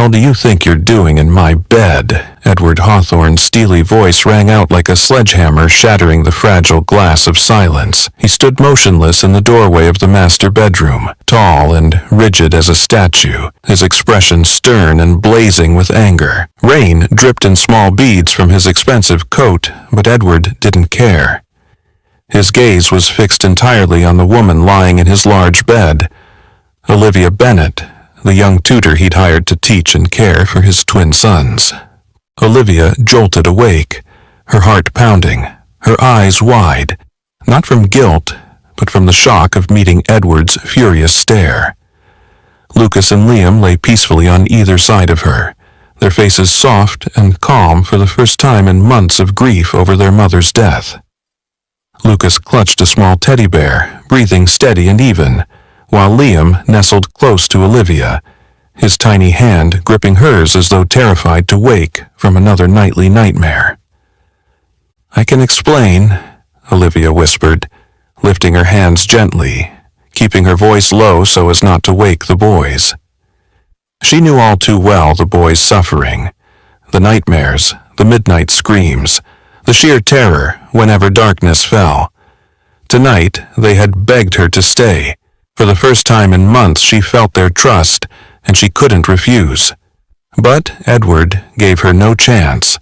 hell do you think you're doing in my bed?" Edward Hawthorne's steely voice rang out like a sledgehammer, shattering the fragile glass of silence. He stood motionless in the doorway of the master bedroom, tall and rigid as a statue, his expression stern and blazing with anger. Rain dripped in small beads from his expensive coat, but Edward didn't care. His gaze was fixed entirely on the woman lying in his large bed, Olivia Bennett, the young tutor he'd hired to teach and care for his twin sons. Olivia jolted awake, her heart pounding, her eyes wide, not from guilt, but from the shock of meeting Edward's furious stare. Lucas and Liam lay peacefully on either side of her, their faces soft and calm for the first time in months of grief over their mother's death. Lucas clutched a small teddy bear, breathing steady and even, while Liam nestled close to Olivia, his tiny hand gripping hers as though terrified to wake from another nightly nightmare. "I can explain," Olivia whispered, lifting her hands gently, keeping her voice low so as not to wake the boys. She knew all too well the boys' suffering, the nightmares, the midnight screams, the sheer terror whenever darkness fell. Tonight they had begged her to stay. For the first time in months she felt their trust, and she couldn't refuse. But Edward gave her no chance.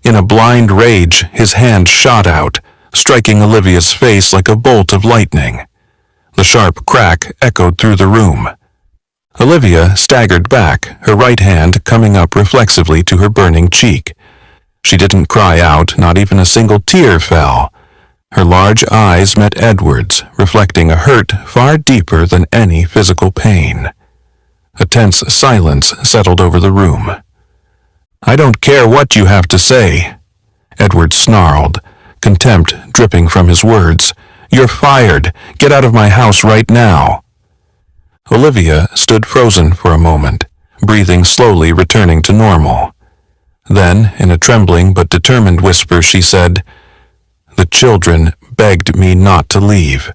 In a blind rage, his hand shot out, striking Olivia's face like a bolt of lightning. The sharp crack echoed through the room. Olivia staggered back, her right hand coming up reflexively to her burning cheek. She didn't cry out, not even a single tear fell. Her large eyes met Edward's, reflecting a hurt far deeper than any physical pain. A tense silence settled over the room. "I don't care what you have to say," Edward snarled, contempt dripping from his words. "You're fired. Get out of my house right now." Olivia stood frozen for a moment, breathing slowly returning to normal. Then, in a trembling but determined whisper, she said, "The children begged me not to leave.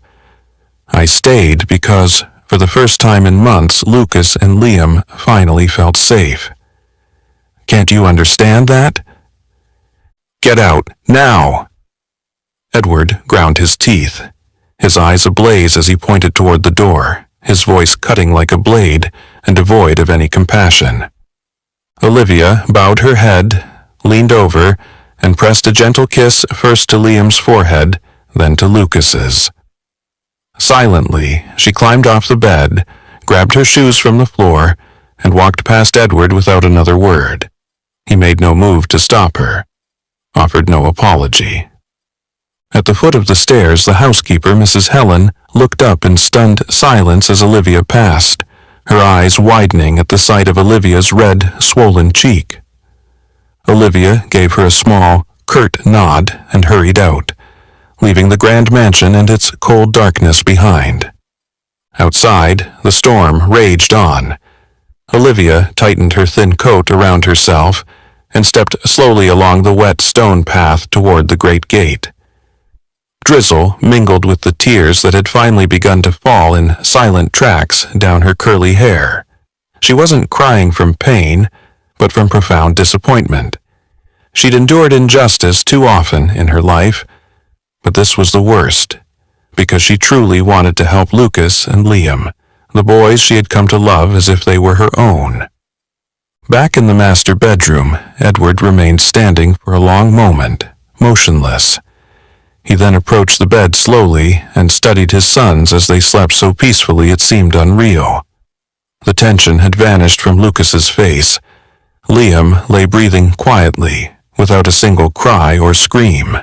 I stayed because, for the first time in months, Lucas and Liam finally felt safe. Can't you understand that? Get out, now!" Edward ground his teeth, his eyes ablaze as he pointed toward the door, his voice cutting like a blade and devoid of any compassion. Olivia bowed her head, leaned over, and pressed a gentle kiss first to Liam's forehead, then to Lucas's. Silently, she climbed off the bed, grabbed her shoes from the floor, and walked past Edward without another word. He made no move to stop her, offered no apology. At the foot of the stairs, the housekeeper, Mrs. Helen, looked up in stunned silence as Olivia passed, her eyes widening at the sight of Olivia's red, swollen cheek. Olivia gave her a small, curt nod and hurried out, leaving the grand mansion and its cold darkness behind. Outside, the storm raged on. Olivia tightened her thin coat around herself and stepped slowly along the wet stone path toward the great gate. Drizzle mingled with the tears that had finally begun to fall in silent tracks down her curly hair. She wasn't crying from pain, but from profound disappointment. She'd endured injustice too often in her life, but this was the worst, because she truly wanted to help Lucas and Liam, the boys she had come to love as if they were her own. Back in the master bedroom, Edward remained standing for a long moment, motionless. He then approached the bed slowly and studied his sons as they slept so peacefully it seemed unreal. The tension had vanished from Lucas's face. Liam lay breathing quietly, without a single cry or scream.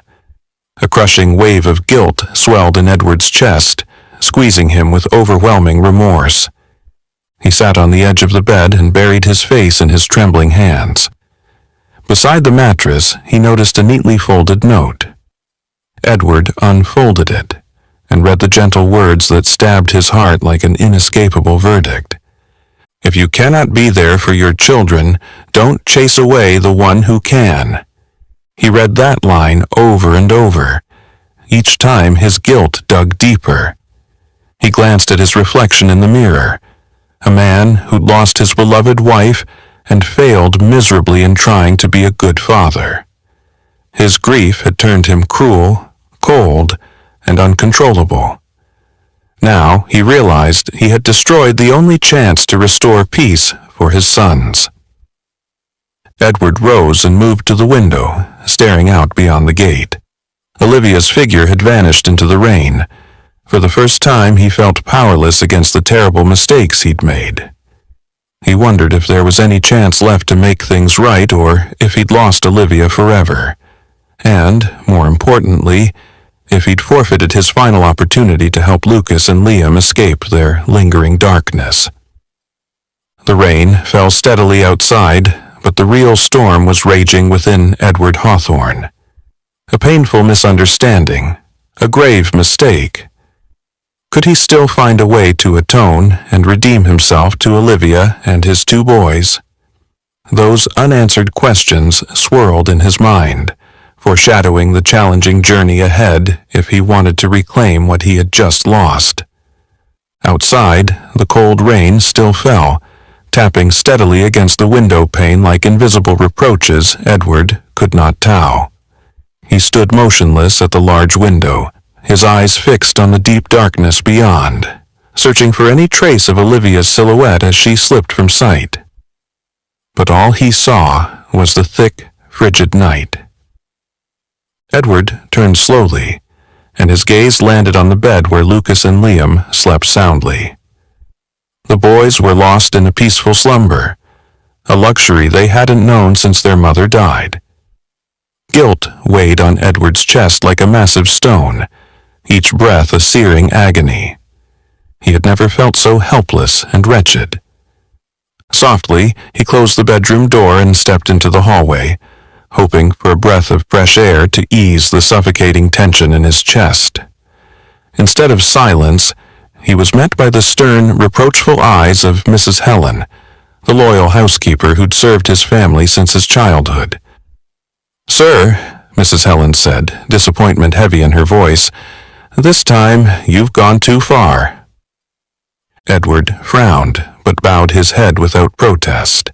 A crushing wave of guilt swelled in Edward's chest, squeezing him with overwhelming remorse. He sat on the edge of the bed and buried his face in his trembling hands. Beside the mattress, he noticed a neatly folded note. Edward unfolded it and read the gentle words that stabbed his heart like an inescapable verdict. "If you cannot be there for your children, don't chase away the one who can." He read that line over and over. Each time his guilt dug deeper. He glanced at his reflection in the mirror, a man who'd lost his beloved wife and failed miserably in trying to be a good father. His grief had turned him cruel, cold, and uncontrollable. Now he realized he had destroyed the only chance to restore peace for his sons. Edward rose and moved to the window, staring out beyond the gate. Olivia's figure had vanished into the rain. For the first time, he felt powerless against the terrible mistakes he'd made. He wondered if there was any chance left to make things right, or if he'd lost Olivia forever. And, more importantly, if he'd forfeited his final opportunity to help Lucas and Liam escape their lingering darkness. The rain fell steadily outside, but the real storm was raging within Edward Hawthorne. A painful misunderstanding, a grave mistake. Could he still find a way to atone and redeem himself to Olivia and his two boys? Those unanswered questions swirled in his mind, foreshadowing the challenging journey ahead if he wanted to reclaim what he had just lost. Outside, the cold rain still fell, tapping steadily against the window pane like invisible reproaches Edward could not tow. He stood motionless at the large window, his eyes fixed on the deep darkness beyond, searching for any trace of Olivia's silhouette as she slipped from sight. But all he saw was the thick, frigid night. Edward turned slowly, and his gaze landed on the bed where Lucas and Liam slept soundly. The boys were lost in a peaceful slumber, a luxury they hadn't known since their mother died. Guilt weighed on Edward's chest like a massive stone, each breath a searing agony. He had never felt so helpless and wretched. Softly, he closed the bedroom door and stepped into the hallway, hoping for a breath of fresh air to ease the suffocating tension in his chest. Instead of silence, he was met by the stern, reproachful eyes of Mrs. Helen, the loyal housekeeper who'd served his family since his childhood. "Sir," Mrs. Helen said, disappointment heavy in her voice, "this time you've gone too far." Edward frowned, but bowed his head without protest.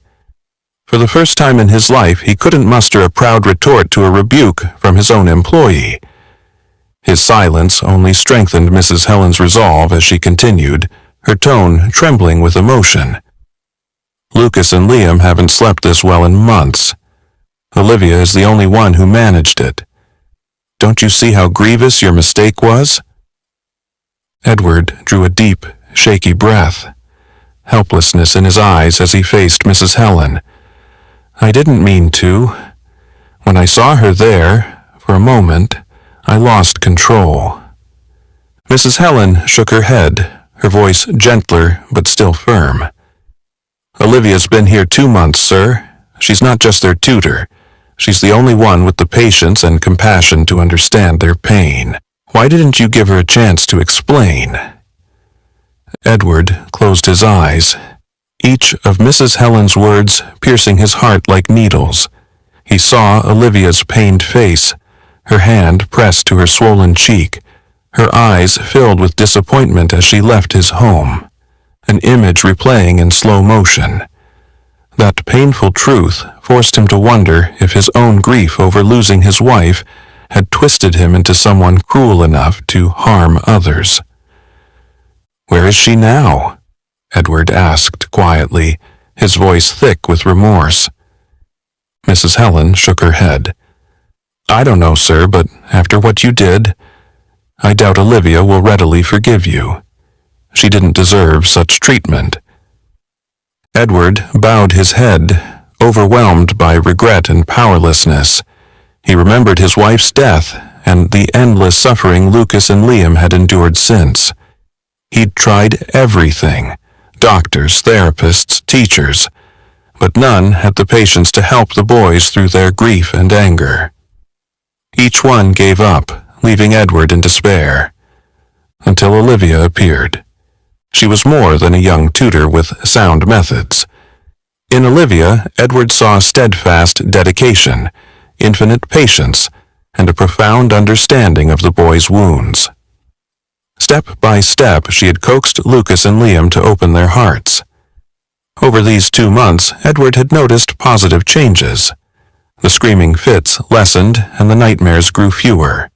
For the first time in his life, he couldn't muster a proud retort to a rebuke from his own employee. His silence only strengthened Mrs. Helen's resolve as she continued, her tone trembling with emotion. "Lucas and Liam haven't slept this well in months. Olivia is the only one who managed it. Don't you see how grievous your mistake was?" Edward drew a deep, shaky breath, helplessness in his eyes as he faced Mrs. Helen. "I didn't mean to. When I saw her there, for a moment, I lost control." Mrs. Helen shook her head, her voice gentler but still firm. "Olivia's been here 2 months, sir. She's not just their tutor. She's the only one with the patience and compassion to understand their pain. Why didn't you give her a chance to explain?" Edward closed his eyes, each of Mrs. Helen's words piercing his heart like needles. He saw Olivia's pained face, her hand pressed to her swollen cheek, her eyes filled with disappointment as she left his home, an image replaying in slow motion. That painful truth forced him to wonder if his own grief over losing his wife had twisted him into someone cruel enough to harm others. "Where is she now?" Edward asked quietly, his voice thick with remorse. Mrs. Helen shook her head. "I don't know, sir, but after what you did, I doubt Olivia will readily forgive you. She didn't deserve such treatment." Edward bowed his head, overwhelmed by regret and powerlessness. He remembered his wife's death and the endless suffering Lucas and Liam had endured since. He'd tried everything, doctors, therapists, teachers, but none had the patience to help the boys through their grief and anger. Each one gave up, leaving Edward in despair, until Olivia appeared. She was more than a young tutor with sound methods. In Olivia, Edward saw steadfast dedication, infinite patience, and a profound understanding of the boy's wounds. Step by step, she had coaxed Lucas and Liam to open their hearts. Over these 2 months, Edward had noticed positive changes. The screaming fits lessened and the nightmares grew fewer.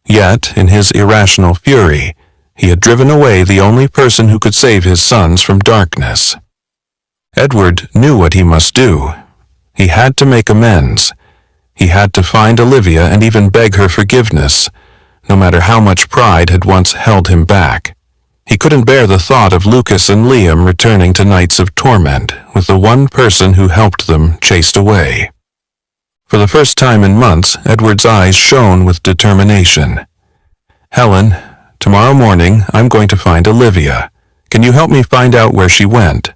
Yet, in his irrational fury, he had driven away the only person who could save his sons from darkness. Edward knew what he must do. He had to make amends. He had to find Olivia and even beg her forgiveness, no matter how much pride had once held him back. He couldn't bear the thought of Lucas and Liam returning to nights of torment with the one person who helped them chased away. For the first time in months, Edward's eyes shone with determination. "Helen, tomorrow morning I'm going to find Olivia. Can you help me find out where she went?"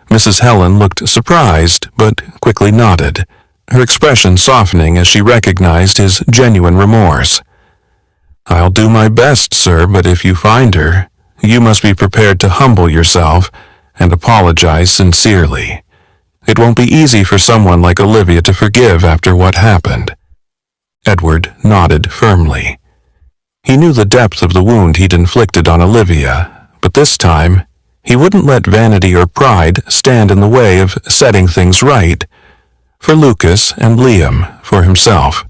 Mrs. Helen looked surprised, but quickly nodded, her expression softening as she recognized his genuine remorse. "I'll do my best, sir, but if you find her, you must be prepared to humble yourself and apologize sincerely. It won't be easy for someone like Olivia to forgive after what happened." Edward nodded firmly. He knew the depth of the wound he'd inflicted on Olivia, but this time, he wouldn't let vanity or pride stand in the way of setting things right. For Lucas and Liam, for himself,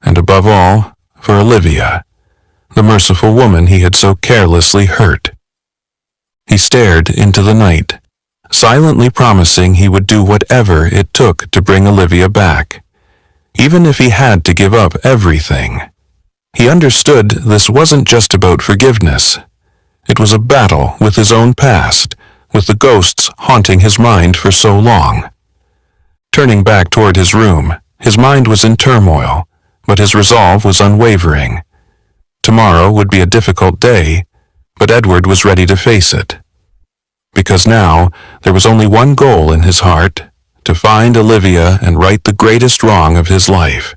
and above all, for Olivia, the merciful woman he had so carelessly hurt. He stared into the night, silently promising he would do whatever it took to bring Olivia back, even if he had to give up everything. He understood this wasn't just about forgiveness. It was a battle with his own past, with the ghosts haunting his mind for so long. Turning back toward his room, his mind was in turmoil, but his resolve was unwavering. Tomorrow would be a difficult day, but Edward was ready to face it. Because now, there was only one goal in his heart, to find Olivia and right the greatest wrong of his life.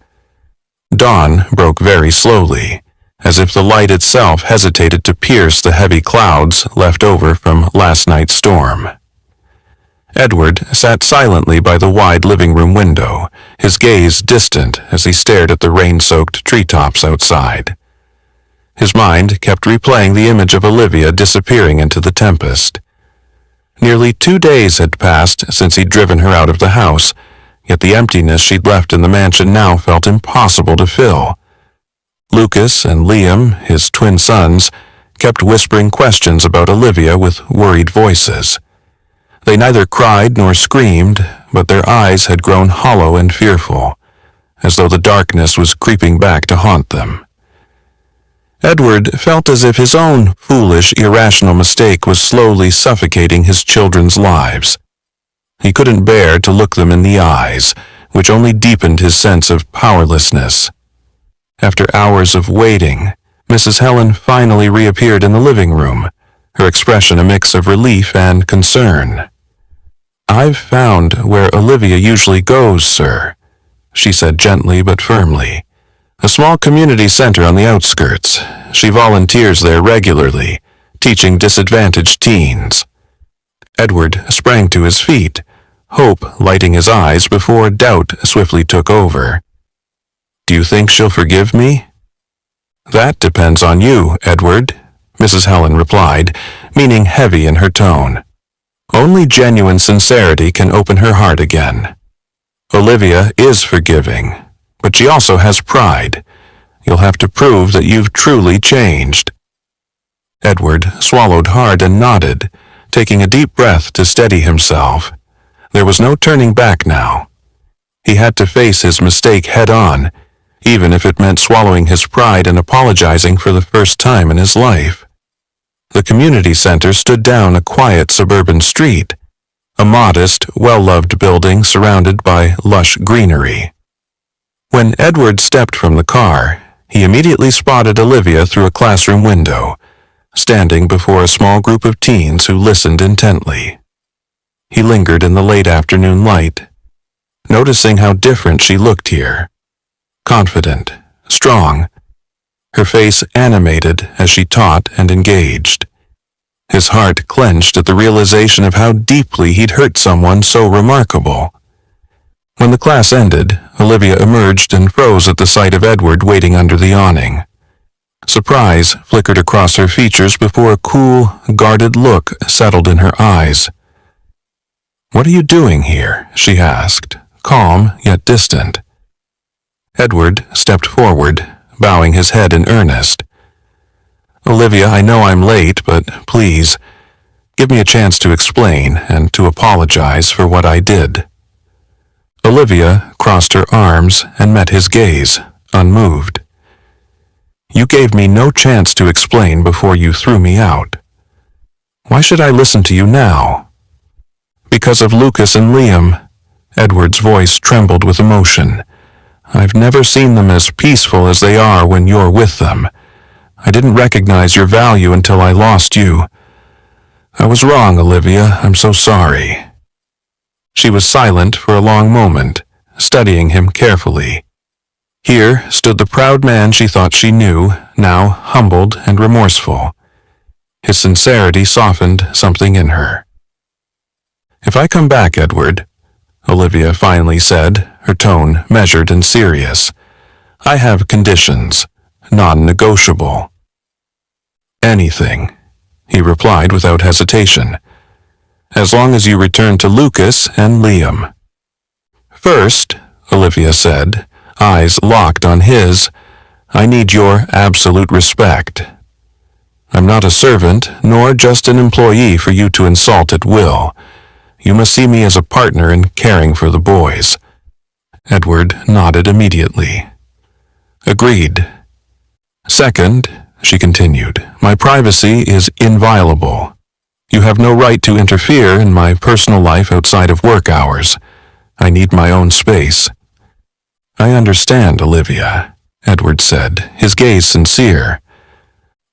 Dawn broke very slowly, as if the light itself hesitated to pierce the heavy clouds left over from last night's storm. Edward sat silently by the wide living room window, his gaze distant as he stared at the rain-soaked treetops outside. His mind kept replaying the image of Olivia disappearing into the tempest. Nearly 2 days had passed since he'd driven her out of the house, yet the emptiness she'd left in the mansion now felt impossible to fill. Lucas and Liam, his twin sons, kept whispering questions about Olivia with worried voices. They neither cried nor screamed, but their eyes had grown hollow and fearful, as though the darkness was creeping back to haunt them. Edward felt as if his own foolish, irrational mistake was slowly suffocating his children's lives. He couldn't bear to look them in the eyes, which only deepened his sense of powerlessness. After hours of waiting, Mrs. Helen finally reappeared in the living room, her expression a mix of relief and concern. "I've found where Olivia usually goes, sir," she said gently but firmly. "A small community center on the outskirts. She volunteers there regularly, teaching disadvantaged teens." Edward sprang to his feet, hope lighting his eyes before doubt swiftly took over. "Do you think she'll forgive me?" "That depends on you, Edward," Mrs. Helen replied, meaning heavy in her tone. "Only genuine sincerity can open her heart again. Olivia is forgiving, but she also has pride. You'll have to prove that you've truly changed." Edward swallowed hard and nodded, taking a deep breath to steady himself. There was no turning back now. He had to face his mistake head-on, even if it meant swallowing his pride and apologizing for the first time in his life. The community center stood down a quiet suburban street, a modest, well-loved building surrounded by lush greenery. When Edward stepped from the car, he immediately spotted Olivia through a classroom window, standing before a small group of teens who listened intently. He lingered in the late afternoon light, noticing how different she looked here. Confident, strong, her face animated as she taught and engaged. His heart clenched at the realization of how deeply he'd hurt someone so remarkable. When the class ended, Olivia emerged and froze at the sight of Edward waiting under the awning. Surprise flickered across her features before a cool, guarded look settled in her eyes. "What are you doing here?" she asked, calm yet distant. Edward stepped forward, bowing his head in earnest. "Olivia, I know I'm late, but please, give me a chance to explain and to apologize for what I did." Olivia crossed her arms and met his gaze, unmoved. "You gave me no chance to explain before you threw me out. Why should I listen to you now?" "Because of Lucas and Liam." Edward's voice trembled with emotion. "I've never seen them as peaceful as they are when you're with them. I didn't recognize your value until I lost you. I was wrong, Olivia. I'm so sorry." She was silent for a long moment, studying him carefully. Here stood the proud man she thought she knew, now humbled and remorseful. His sincerity softened something in her. "If I come back, Edward," Olivia finally said, her tone measured and serious, "I have conditions, non-negotiable." "Anything," he replied without hesitation, "as long as you return to Lucas and Liam." "First," Olivia said, eyes locked on his, "I need your absolute respect. I'm not a servant, nor just an employee for you to insult at will. You must see me as a partner in caring for the boys." Edward nodded immediately. "Agreed." "Second," she continued, "my privacy is inviolable. You have no right to interfere in my personal life outside of work hours. I need my own space." "I understand, Olivia," Edward said, his gaze sincere.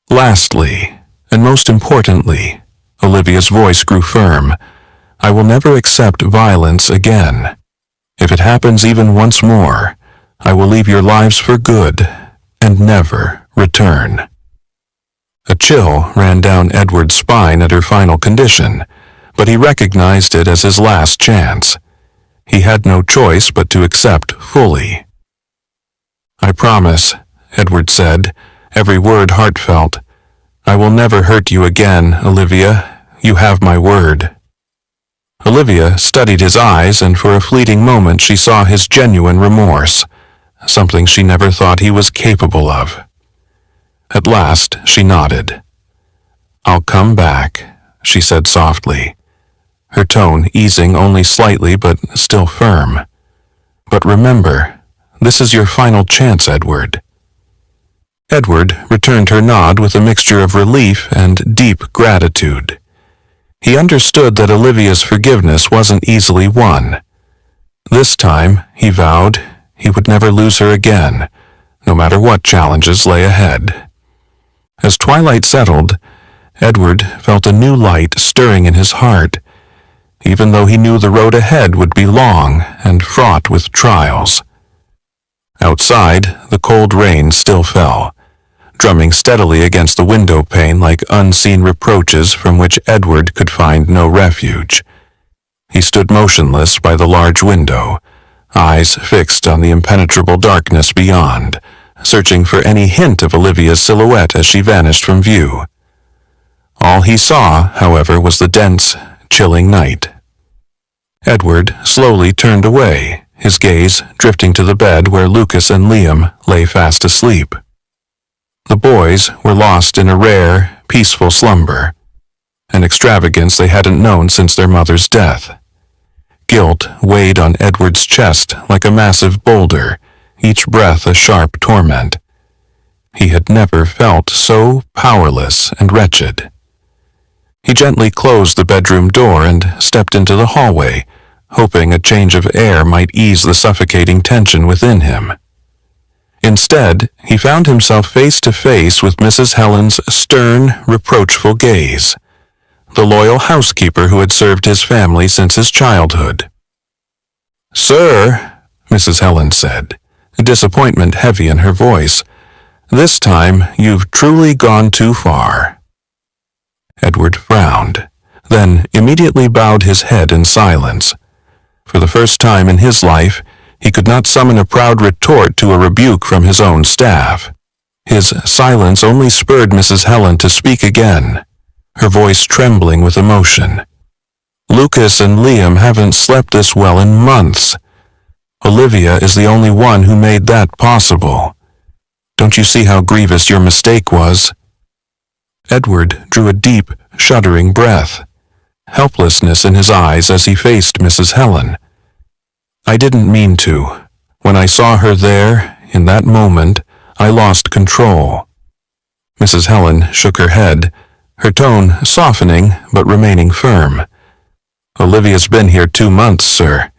"Lastly, and most importantly," Olivia's voice grew firm, "I will never accept violence again. If it happens even once more, I will leave your lives for good and never return." A chill ran down Edward's spine at her final condition, but he recognized it as his last chance. He had no choice but to accept fully. "I promise," Edward said, every word heartfelt. "I will never hurt you again, Olivia. You have my word." Olivia studied his eyes, and for a fleeting moment she saw his genuine remorse, something she never thought he was capable of. At last she nodded. "I'll come back," she said softly, her tone easing only slightly but still firm. "But remember, this is your final chance, Edward." Edward returned her nod with a mixture of relief and deep gratitude. He understood that Olivia's forgiveness wasn't easily won. This time, he vowed, he would never lose her again, no matter what challenges lay ahead. As twilight settled, Edward felt a new light stirring in his heart, even though he knew the road ahead would be long and fraught with trials. Outside, the cold rain still fell, drumming steadily against the window pane like unseen reproaches from which Edward could find no refuge. He stood motionless by the large window, eyes fixed on the impenetrable darkness beyond, searching for any hint of Olivia's silhouette as she vanished from view. All he saw, however, was the dense, chilling night. Edward slowly turned away, his gaze drifting to the bed where Lucas and Liam lay fast asleep. The boys were lost in a rare, peaceful slumber, an extravagance they hadn't known since their mother's death. Guilt weighed on Edward's chest like a massive boulder, each breath a sharp torment. He had never felt so powerless and wretched. He gently closed the bedroom door and stepped into the hallway, hoping a change of air might ease the suffocating tension within him. Instead, he found himself face to face with Mrs. Helen's stern, reproachful gaze, the loyal housekeeper who had served his family since his childhood. "Sir," Mrs. Helen said, disappointment heavy in her voice, "this time you've truly gone too far." Edward frowned, then immediately bowed his head in silence. For the first time in his life, he could not summon a proud retort to a rebuke from his own staff. His silence only spurred Mrs. Helen to speak again, her voice trembling with emotion. Lucas and Liam haven't slept this well in months. Olivia is the only one who made that possible. Don't you see how grievous your mistake was?" Edward drew a deep, shuddering breath, helplessness in his eyes as he faced Mrs. Helen. "I didn't mean to. When I saw her there, in that moment, I lost control." Mrs. Helen shook her head, her tone softening but remaining firm. "Olivia's been here 2 months, sir.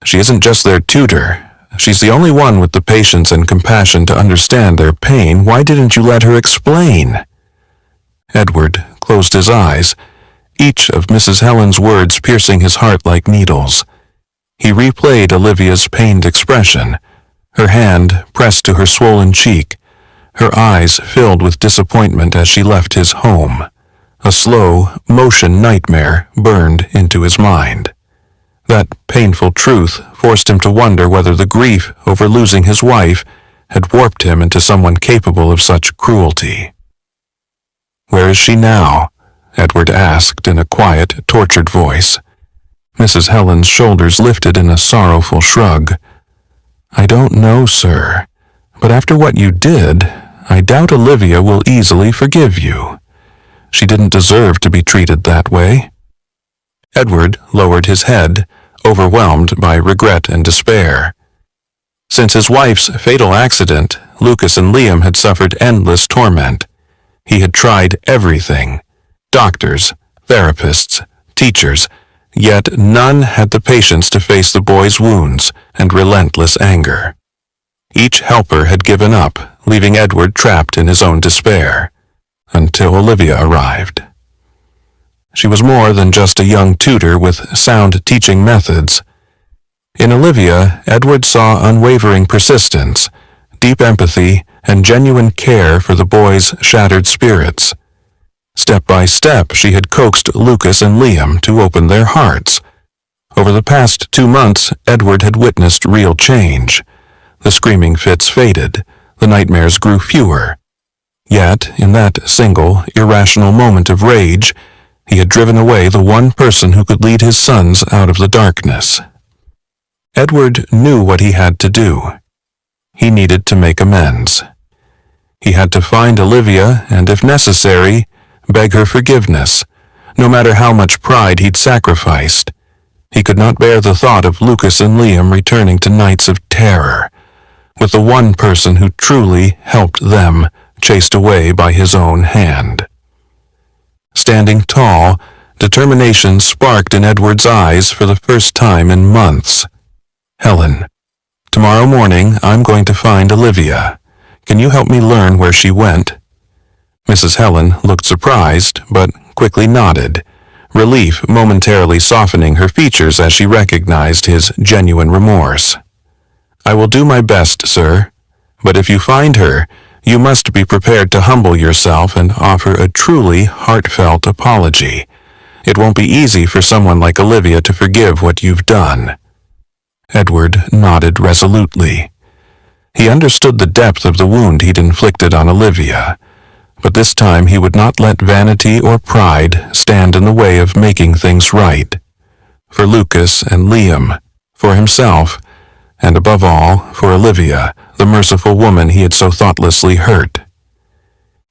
She isn't just their tutor. She's the only one with the patience and compassion to understand their pain. Why didn't you let her explain?" Edward closed his eyes, each of Mrs. Helen's words piercing his heart like needles. He replayed Olivia's pained expression, her hand pressed to her swollen cheek, her eyes filled with disappointment as she left his home. A slow motion nightmare burned into his mind. That painful truth forced him to wonder whether the grief over losing his wife had warped him into someone capable of such cruelty. "Where is she now?" Edward asked in a quiet, tortured voice. Mrs. Helen's shoulders lifted in a sorrowful shrug. "I don't know, sir, but after what you did, I doubt Olivia will easily forgive you. She didn't deserve to be treated that way." Edward lowered his head, overwhelmed by regret and despair. Since his wife's fatal accident, Lucas and Liam had suffered endless torment. He had tried everything: doctors, therapists, teachers, yet none had the patience to face the boy's wounds and relentless anger. Each helper had given up, leaving Edward trapped in his own despair, until Olivia arrived. She was more than just a young tutor with sound teaching methods. In Olivia, Edward saw unwavering persistence, deep empathy, and genuine care for the boy's shattered spirits. Step by step, she had coaxed Lucas and Liam to open their hearts. Over the past 2 months, Edward had witnessed real change. The screaming fits faded, the nightmares grew fewer. Yet, in that single, irrational moment of rage, he had driven away the one person who could lead his sons out of the darkness. Edward knew what he had to do. He needed to make amends. He had to find Olivia and, if necessary, beg her forgiveness, no matter how much pride he'd sacrificed. He could not bear the thought of Lucas and Liam returning to nights of terror, with the one person who truly helped them chased away by his own hand. Standing tall, determination sparked in Edward's eyes for the first time in months. "Helen, tomorrow morning I'm going to find Olivia. Can you help me learn where she went?" Mrs. Helen looked surprised, but quickly nodded, relief momentarily softening her features as she recognized his genuine remorse. "I will do my best, sir, but if you find her, you must be prepared to humble yourself and offer a truly heartfelt apology. It won't be easy for someone like Olivia to forgive what you've done." Edward nodded resolutely. He understood the depth of the wound he'd inflicted on Olivia, but this time he would not let vanity or pride stand in the way of making things right. For Lucas and Liam, for himself, and above all, for Olivia, the merciful woman he had so thoughtlessly hurt.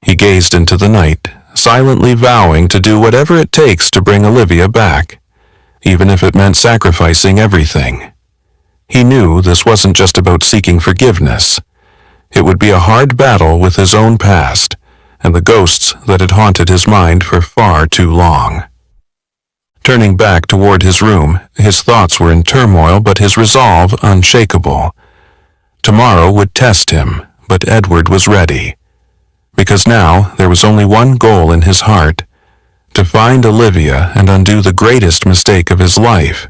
He gazed into the night, silently vowing to do whatever it takes to bring Olivia back, even if it meant sacrificing everything. He knew this wasn't just about seeking forgiveness. It would be a hard battle with his own past and the ghosts that had haunted his mind for far too long. Turning back toward his room, his thoughts were in turmoil but his resolve unshakable. Tomorrow would test him, but Edward was ready. Because now there was only one goal in his heart: to find Olivia and undo the greatest mistake of his life.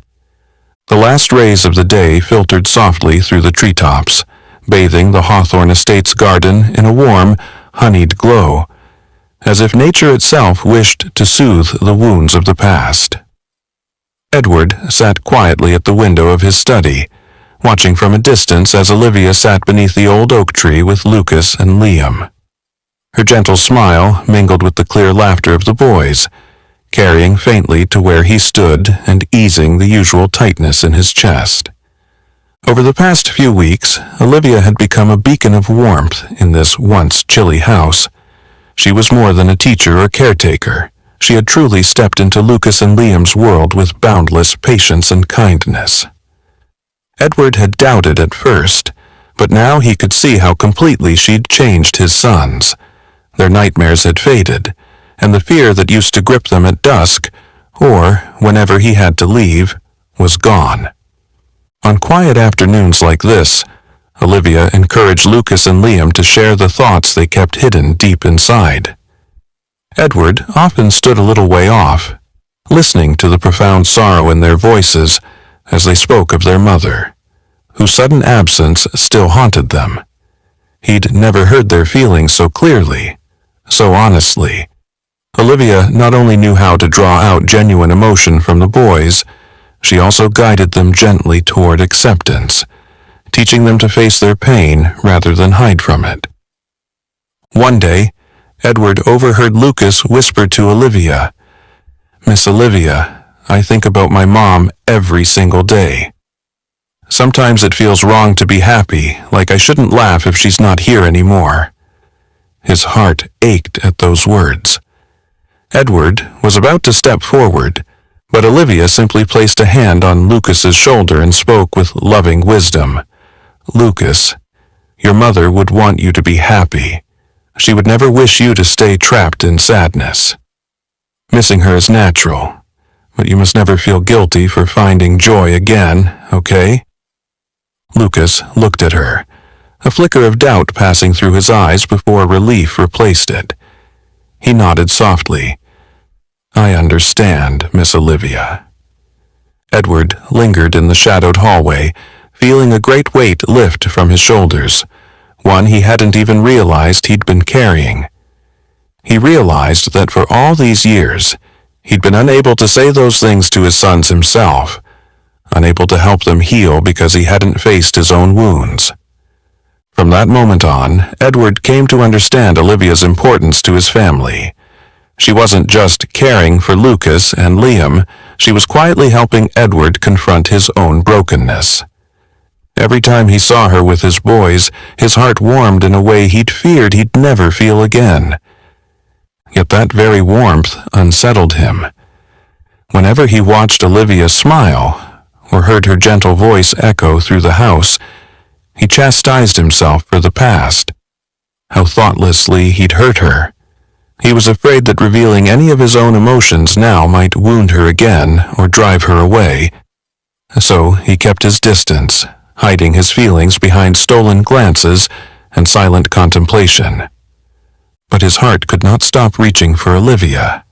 The last rays of the day filtered softly through the treetops, bathing the Hawthorne Estates garden in a warm, honeyed glow, as if nature itself wished to soothe the wounds of the past. Edward sat quietly at the window of his study, watching from a distance as Olivia sat beneath the old oak tree with Lucas and Liam. Her gentle smile mingled with the clear laughter of the boys, carrying faintly to where he stood and easing the usual tightness in his chest. Over the past few weeks, Olivia had become a beacon of warmth in this once chilly house. She was more than a teacher or caretaker. She had truly stepped into Lucas and Liam's world with boundless patience and kindness. Edward had doubted at first, but now he could see how completely she'd changed his sons. Their nightmares had faded, and the fear that used to grip them at dusk, or whenever he had to leave, was gone. On quiet afternoons like this, Olivia encouraged Lucas and Liam to share the thoughts they kept hidden deep inside. Edward often stood a little way off, listening to the profound sorrow in their voices as they spoke of their mother, whose sudden absence still haunted them. He'd never heard their feelings so clearly, so honestly. Olivia not only knew how to draw out genuine emotion from the boys, she also guided them gently toward acceptance, teaching them to face their pain rather than hide from it. One day, Edward overheard Lucas whisper to Olivia, "Miss Olivia, I think about my mom every single day. Sometimes it feels wrong to be happy, like I shouldn't laugh if she's not here anymore." His heart ached at those words. Edward was about to step forward, but Olivia simply placed a hand on Lucas's shoulder and spoke with loving wisdom. "Lucas, your mother would want you to be happy. She would never wish you to stay trapped in sadness. Missing her is natural, but you must never feel guilty for finding joy again, okay?" Lucas looked at her, a flicker of doubt passing through his eyes before relief replaced it. He nodded softly. "I understand, Miss Olivia." Edward lingered in the shadowed hallway, feeling a great weight lift from his shoulders, one he hadn't even realized he'd been carrying. He realized that for all these years, he'd been unable to say those things to his sons himself, unable to help them heal because he hadn't faced his own wounds. From that moment on, Edward came to understand Olivia's importance to his family. She wasn't just caring for Lucas and Liam, she was quietly helping Edward confront his own brokenness. Every time he saw her with his boys, his heart warmed in a way he'd feared he'd never feel again. Yet that very warmth unsettled him. Whenever he watched Olivia smile, or heard her gentle voice echo through the house, he chastised himself for the past. How thoughtlessly he'd hurt her. He was afraid that revealing any of his own emotions now might wound her again or drive her away. So he kept his distance, hiding his feelings behind stolen glances and silent contemplation. But his heart could not stop reaching for Olivia.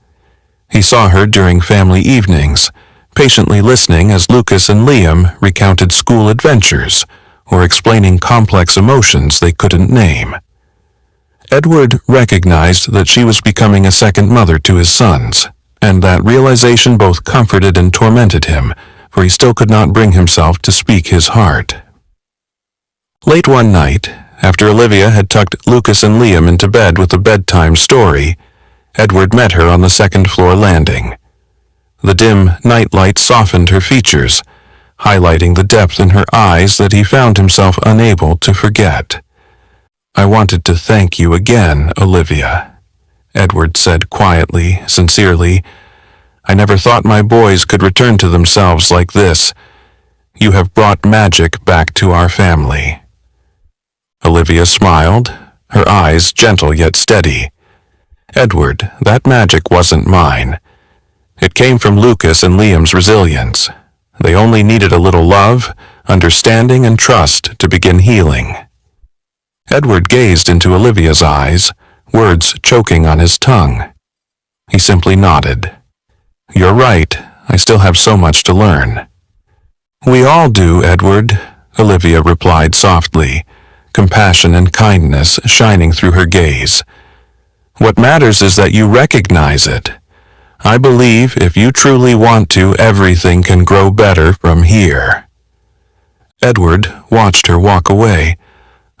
He saw her during family evenings, patiently listening as Lucas and Liam recounted school adventures or explaining complex emotions they couldn't name. Edward recognized that she was becoming a second mother to his sons, and that realization both comforted and tormented him, for he still could not bring himself to speak his heart. Late one night, after Olivia had tucked Lucas and Liam into bed with a bedtime story, Edward met her on the second-floor landing. The dim nightlight softened her features, highlighting the depth in her eyes that he found himself unable to forget. "I wanted to thank you again, Olivia," Edward said quietly, sincerely. "I never thought my boys could return to themselves like this. You have brought magic back to our family." Olivia smiled, her eyes gentle yet steady. "Edward, that magic wasn't mine. It came from Lucas and Liam's resilience. They only needed a little love, understanding, and trust to begin healing." Edward gazed into Olivia's eyes, words choking on his tongue. He simply nodded. "You're right, I still have so much to learn." "We all do, Edward," Olivia replied softly, compassion and kindness shining through her gaze. "What matters is that you recognize it. I believe if you truly want to, everything can grow better from here." Edward watched her walk away,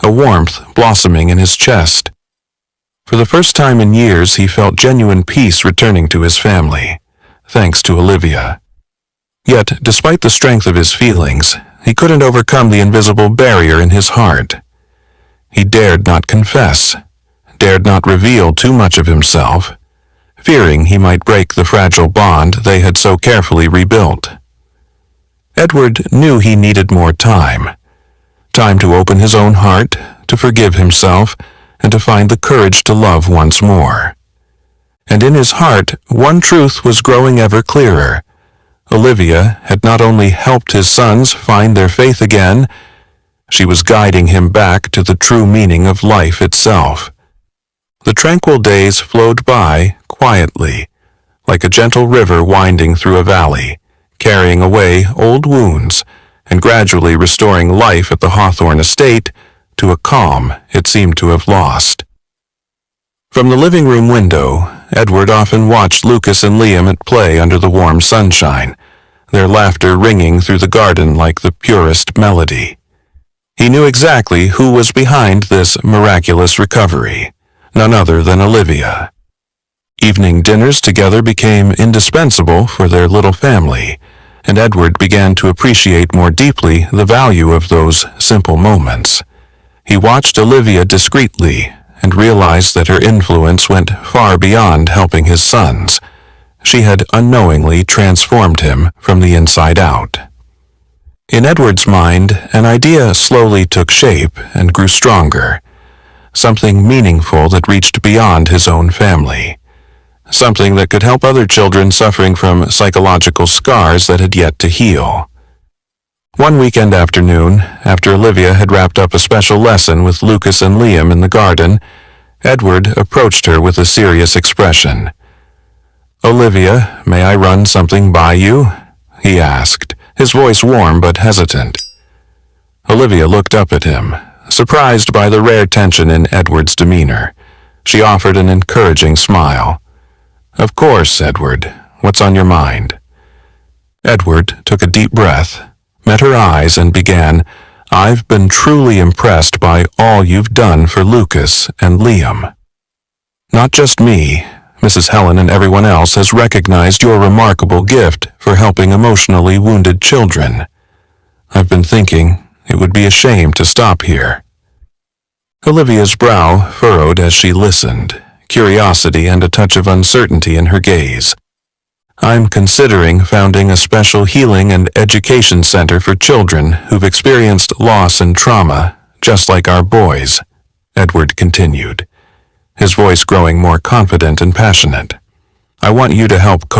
a warmth blossoming in his chest. For the first time in years, he felt genuine peace returning to his family. thanks to Olivia. Yet, despite the strength of his feelings, he couldn't overcome the invisible barrier in his heart. He dared not confess, dared not reveal too much of himself, fearing he might break the fragile bond they had so carefully rebuilt. Edward knew he needed more time. Time to open his own heart, to forgive himself, and to find the courage to love once more. And in his heart, one truth was growing ever clearer. Olivia had not only helped his sons find their faith again, she was guiding him back to the true meaning of life itself. The tranquil days flowed by quietly, like a gentle river winding through a valley, carrying away old wounds and gradually restoring life at the Hawthorne estate to a calm it seemed to have lost. From the living room window, Edward often watched Lucas and Liam at play under the warm sunshine, their laughter ringing through the garden like the purest melody. He knew exactly who was behind this miraculous recovery, none other than Olivia. Evening dinners together became indispensable for their little family, and Edward began to appreciate more deeply the value of those simple moments. He watched Olivia discreetly and realized that her influence went far beyond helping his sons. She had unknowingly transformed him from the inside out. In Edward's mind, an idea slowly took shape and grew stronger, something meaningful that reached beyond his own family, something that could help other children suffering from psychological scars that had yet to heal. One weekend afternoon, after Olivia had wrapped up a special lesson with Lucas and Liam in the garden, Edward approached her with a serious expression. "Olivia, may I run something by you?" he asked, his voice warm but hesitant. Olivia looked up at him, surprised by the rare tension in Edward's demeanor. She offered an encouraging smile. "Of course, Edward. What's on your mind?" Edward took a deep breath, met her eyes, and began, "I've been truly impressed by all you've done for Lucas and Liam. Not just me, Mrs. Helen and everyone else has recognized your remarkable gift for helping emotionally wounded children. I've been thinking it would be a shame to stop here." Olivia's brow furrowed as she listened, curiosity and a touch of uncertainty in her gaze. "I'm considering founding a special healing and education center for children who've experienced loss and trauma, just like our boys," Edward continued, his voice growing more confident and passionate. "I want you to help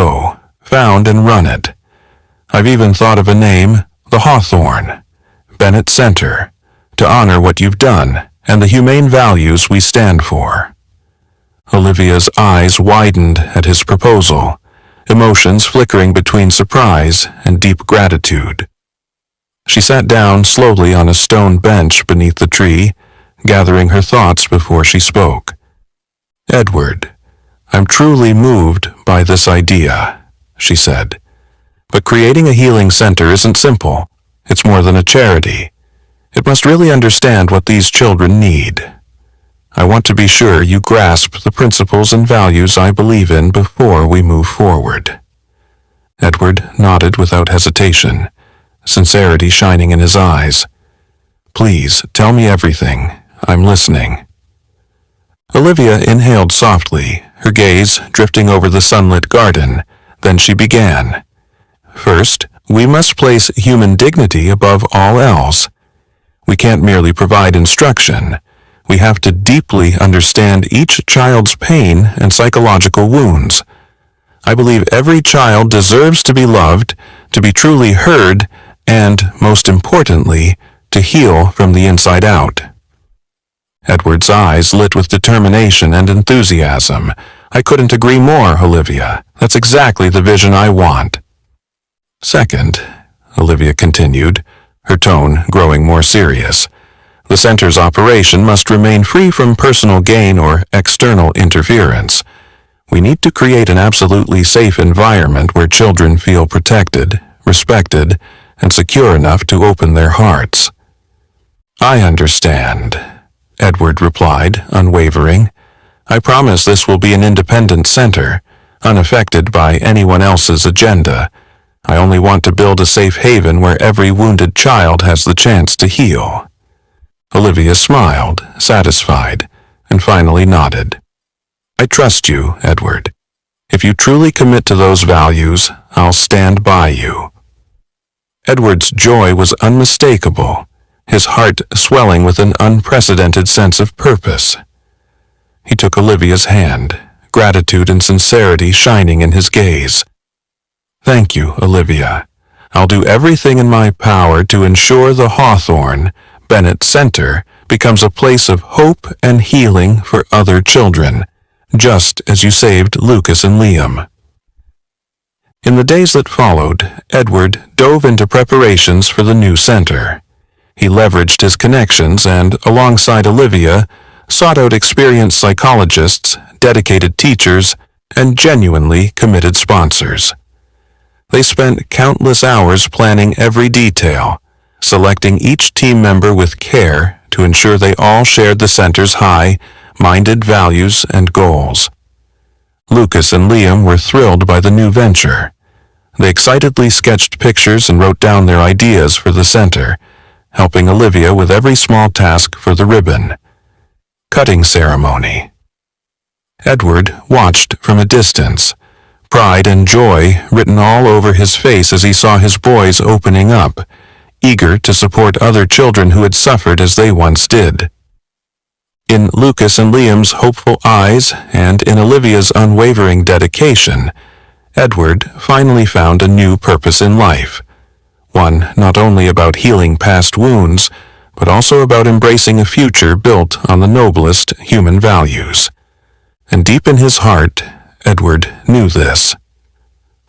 found and run it. I've even thought of a name, the Hawthorne, Bennett Center, to honor what you've done and the humane values we stand for." Olivia's eyes widened at his proposal, emotions flickering between surprise and deep gratitude. She sat down slowly on a stone bench beneath the tree, gathering her thoughts before she spoke. "Edward, I'm truly moved by this idea," she said. "But creating a healing center isn't simple. It's more than a charity. It must really understand what these children need. I want to be sure you grasp the principles and values I believe in before we move forward." Edward nodded without hesitation, sincerity shining in his eyes. "Please, tell me everything. I'm listening." Olivia inhaled softly, her gaze drifting over the sunlit garden. Then she began. "First, we must place human dignity above all else. We can't merely provide instruction. We have to deeply understand each child's pain and psychological wounds. I believe every child deserves to be loved, to be truly heard, and, most importantly, to heal from the inside out." Edward's eyes lit with determination and enthusiasm. "I couldn't agree more, Olivia. That's exactly the vision I want." "Second," Olivia continued, her tone growing more serious, "the center's operation must remain free from personal gain or external interference. We need to create an absolutely safe environment where children feel protected, respected, and secure enough to open their hearts." "I understand," Edward replied, unwavering. "I promise this will be an independent center, unaffected by anyone else's agenda. I only want to build a safe haven where every wounded child has the chance to heal." Olivia smiled, satisfied, and finally nodded. "I trust you, Edward. If you truly commit to those values, I'll stand by you." Edward's joy was unmistakable, his heart swelling with an unprecedented sense of purpose. He took Olivia's hand, gratitude and sincerity shining in his gaze. "Thank you, Olivia. I'll do everything in my power to ensure the Hawthorne Bennett Center becomes a place of hope and healing for other children, just as you saved Lucas and Liam." In the days that followed, Edward dove into preparations for the new center. He leveraged his connections and, alongside Olivia, sought out experienced psychologists, dedicated teachers, and genuinely committed sponsors. They spent countless hours planning every detail, selecting each team member with care to ensure they all shared the center's high-minded values and goals. Lucas and Liam were thrilled by the new venture. They excitedly sketched pictures and wrote down their ideas for the center, helping Olivia with every small task for the ribbon cutting ceremony. Edward watched from a distance, pride and joy written all over his face as he saw his boys opening up, eager to support other children who had suffered as they once did. In Lucas and Liam's hopeful eyes and in Olivia's unwavering dedication, Edward finally found a new purpose in life, one not only about healing past wounds, but also about embracing a future built on the noblest human values. And deep in his heart, Edward knew this.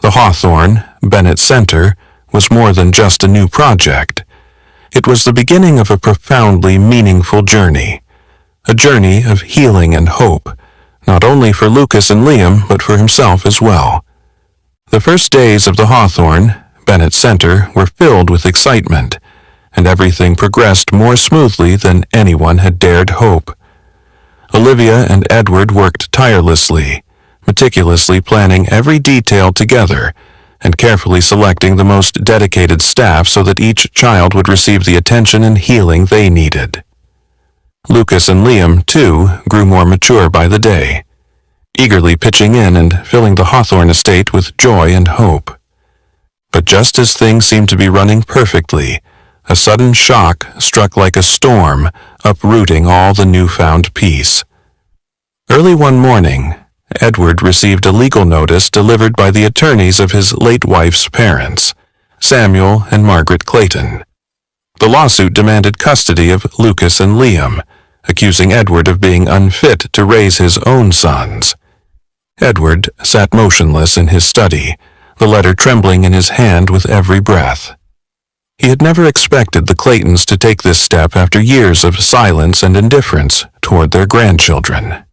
The Hawthorne Bennett Center was more than just a new project. It was the beginning of a profoundly meaningful journey, a journey of healing and hope, not only for Lucas and Liam, but for himself as well. The first days of the Hawthorne Bennett Center were filled with excitement, and everything progressed more smoothly than anyone had dared hope. Olivia and Edward worked tirelessly, meticulously planning every detail together and carefully selecting the most dedicated staff so that each child would receive the attention and healing they needed. Lucas and Liam, too, grew more mature by the day, eagerly pitching in and filling the Hawthorne estate with joy and hope. But just as things seemed to be running perfectly, a sudden shock struck like a storm, uprooting all the newfound peace. Early one morning, Edward received a legal notice delivered by the attorneys of his late wife's parents, Samuel and Margaret Clayton. The lawsuit demanded custody of Lucas and Liam, accusing Edward of being unfit to raise his own sons. Edward sat motionless in his study, the letter trembling in his hand with every breath. He had never expected the Claytons to take this step after years of silence and indifference toward their grandchildren.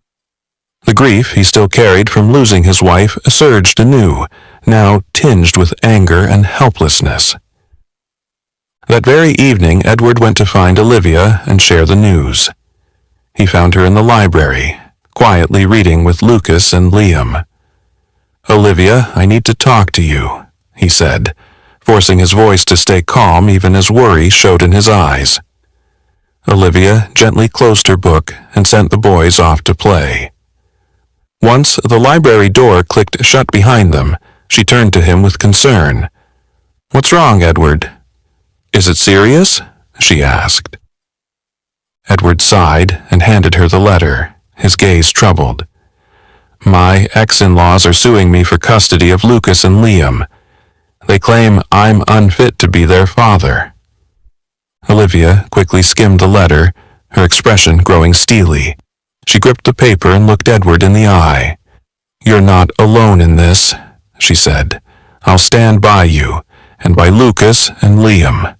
The grief he still carried from losing his wife surged anew, now tinged with anger and helplessness. That very evening, Edward went to find Olivia and share the news. He found her in the library, quietly reading with Lucas and Liam. "Olivia, I need to talk to you," he said, forcing his voice to stay calm even as worry showed in his eyes. Olivia gently closed her book and sent the boys off to play. Once the library door clicked shut behind them, she turned to him with concern. "What's wrong, Edward?" "Is it serious?" she asked. Edward sighed and handed her the letter, his gaze troubled. "My ex-in-laws are suing me for custody of Lucas and Liam. They claim I'm unfit to be their father." Olivia quickly skimmed the letter, her expression growing steely. She gripped the paper and looked Edward in the eye. "You're not alone in this," she said. "I'll stand by you, and by Lucas and Liam."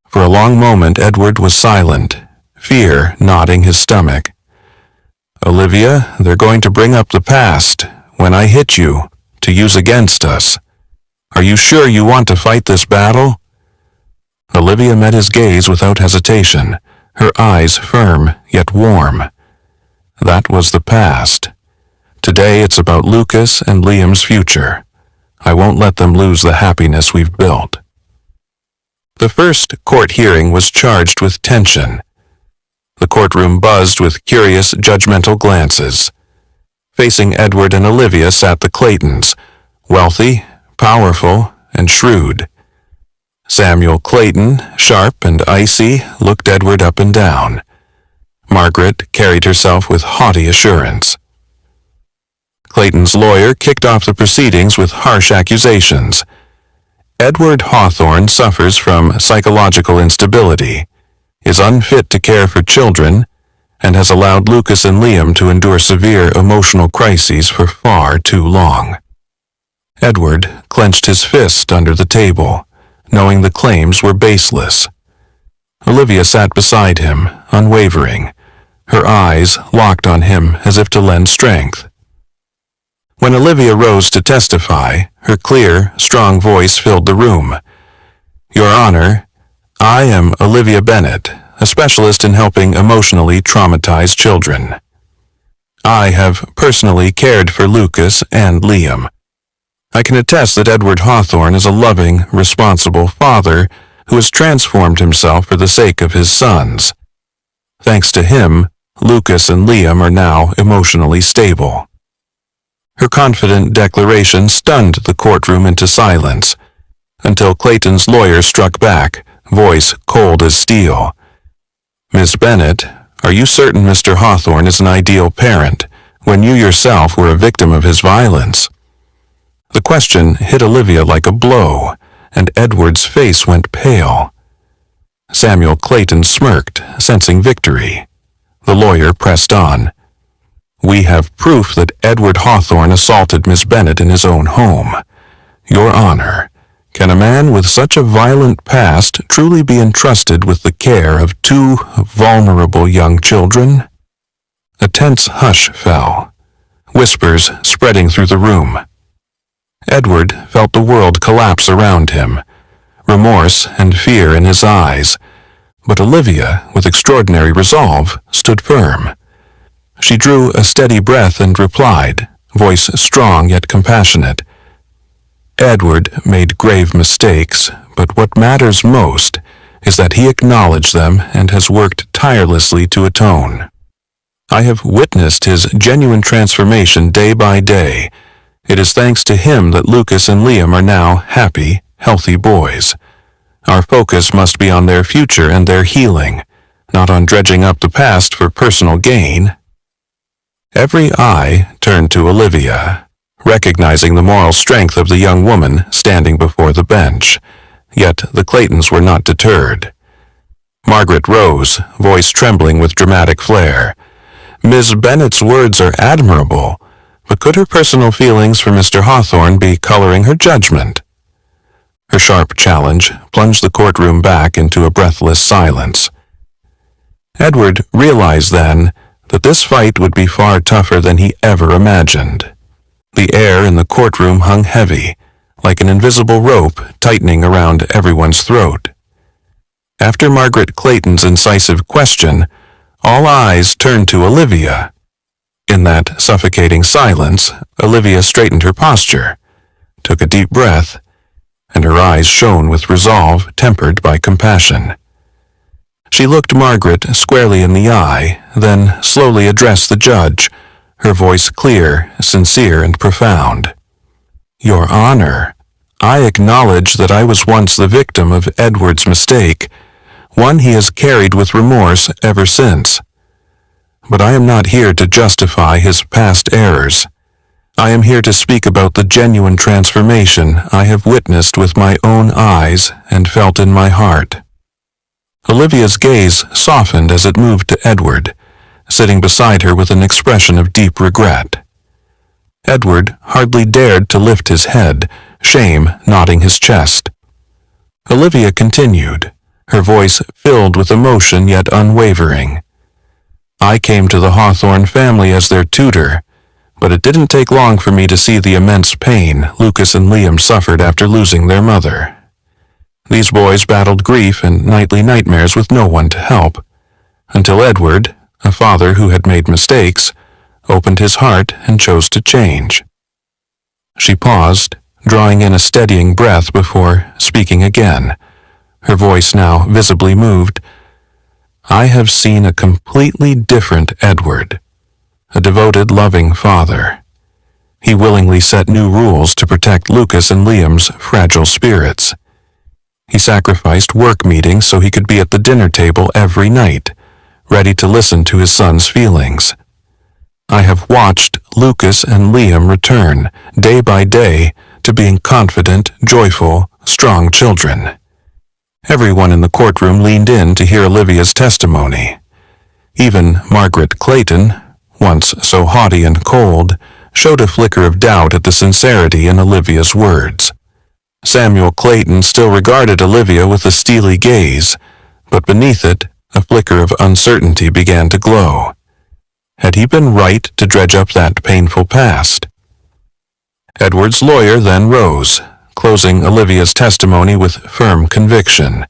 For a long moment Edward was silent, fear knotting his stomach. "Olivia, they're going to bring up the past, when I hit you, to use against us. Are you sure you want to fight this battle?" Olivia met his gaze without hesitation, her eyes firm yet warm. That was the past. Today it's about Lucas and Liam's future. I won't let them lose the happiness we've built." The first court hearing was charged with tension. The courtroom buzzed with curious, judgmental glances. Facing Edward and Olivia sat the Claytons, wealthy, powerful, and shrewd. Samuel Clayton, sharp and icy, looked Edward up and down. Margaret carried herself with haughty assurance. Clayton's lawyer kicked off the proceedings with harsh accusations. Edward Hawthorne suffers from psychological instability, is unfit to care for children, and has allowed Lucas and Liam to endure severe emotional crises for far too long. Edward clenched his fist under the table, knowing the claims were baseless. Olivia sat beside him, unwavering, her eyes locked on him as if to lend strength. When Olivia rose to testify, her clear, strong voice filled the room. "Your Honor, I am Olivia Bennett, a specialist in helping emotionally traumatized children. I have personally cared for Lucas and Liam. I can attest that Edward Hawthorne is a loving, responsible father who has transformed himself for the sake of his sons. Thanks to him, Lucas and Liam are now emotionally stable." Her confident declaration stunned the courtroom into silence, until Clayton's lawyer struck back, voice cold as steel. "Miss Bennett, are you certain Mr. Hawthorne is an ideal parent, when you yourself were a victim of his violence?" The question hit Olivia like a blow, and Edward's face went pale. Samuel Clayton smirked, sensing victory. The lawyer pressed on. "We have proof that Edward Hawthorne assaulted Miss Bennett in his own home. Your Honor, can a man with such a violent past truly be entrusted with the care of two vulnerable young children?" A tense hush fell, whispers spreading through the room. Edward felt the world collapse around him, remorse and fear in his eyes, but Olivia, with extraordinary resolve, stood firm. She drew a steady breath and replied, voice strong yet compassionate. "Edward made grave mistakes, but what matters most is that he acknowledged them and has worked tirelessly to atone. I have witnessed his genuine transformation day by day. It is thanks to him that Lucas and Liam are now happy, healthy boys. Our focus must be on their future and their healing, not on dredging up the past for personal gain." Every eye turned to Olivia, recognizing the moral strength of the young woman standing before the bench. Yet the Claytons were not deterred. Margaret rose, voice trembling with dramatic flair. "Miss Bennett's words are admirable, but could her personal feelings for Mr. Hawthorne be coloring her judgment?" Her sharp challenge plunged the courtroom back into a breathless silence. Edward realized then that this fight would be far tougher than he ever imagined. The air in the courtroom hung heavy, like an invisible rope tightening around everyone's throat. After Margaret Clayton's incisive question, all eyes turned to Olivia. In that suffocating silence, Olivia straightened her posture, took a deep breath, and her eyes shone with resolve tempered by compassion. She looked Margaret squarely in the eye, then slowly addressed the judge, her voice clear, sincere, and profound. "Your Honor, I acknowledge that I was once the victim of Edward's mistake, one he has carried with remorse ever since. But I am not here to justify his past errors. I am here to speak about the genuine transformation I have witnessed with my own eyes and felt in my heart." Olivia's gaze softened as it moved to Edward, sitting beside her with an expression of deep regret. Edward hardly dared to lift his head, shame knotting his chest. Olivia continued, her voice filled with emotion yet unwavering. "I came to the Hawthorne family as their tutor, but it didn't take long for me to see the immense pain Lucas and Liam suffered after losing their mother. These boys battled grief and nightly nightmares with no one to help, until Edward, a father who had made mistakes, opened his heart, and chose to change. She paused, drawing in a steadying breath before speaking again, her voice now visibly moved. I have seen a completely different Edward, a devoted, loving father. He willingly set new rules to protect Lucas and Liam's fragile spirits. He sacrificed work meetings so he could be at the dinner table every night, ready to listen to his son's feelings. I have watched Lucas and Liam return, day by day, to being confident, joyful, strong children. Everyone in the courtroom leaned in to hear Olivia's testimony. Even Margaret Clayton, once so haughty and cold, showed a flicker of doubt at the sincerity in Olivia's words. Samuel Clayton still regarded Olivia with a steely gaze, but beneath it, a flicker of uncertainty began to glow. Had he been right to dredge up that painful past? Edward's lawyer then rose, closing Olivia's testimony with firm conviction.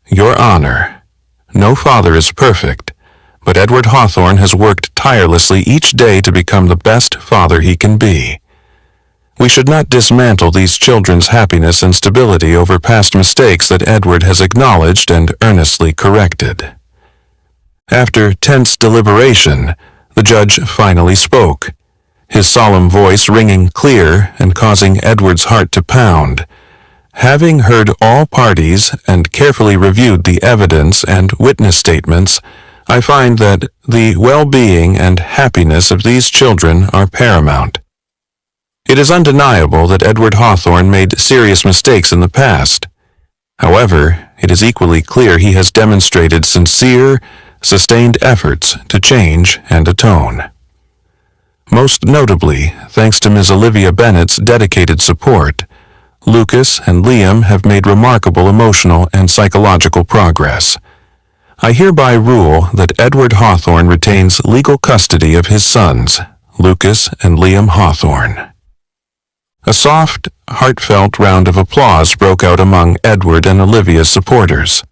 Your Honor, no father is perfect, but Edward Hawthorne has worked tirelessly each day to become the best father he can be. We should not dismantle these children's happiness and stability over past mistakes that Edward has acknowledged and earnestly corrected. After tense deliberation, the judge finally spoke, his solemn voice ringing clear and causing Edward's heart to pound. Having heard all parties and carefully reviewed the evidence and witness statements, I find that the well-being and happiness of these children are paramount. It is undeniable that Edward Hawthorne made serious mistakes in the past. However, it is equally clear he has demonstrated sincere, sustained efforts to change and atone. Most notably, thanks to Ms. Olivia Bennett's dedicated support, Lucas and Liam have made remarkable emotional and psychological progress. I hereby rule that Edward Hawthorne retains legal custody of his sons, Lucas and Liam Hawthorne. A soft, heartfelt round of applause broke out among Edward and Olivia's supporters.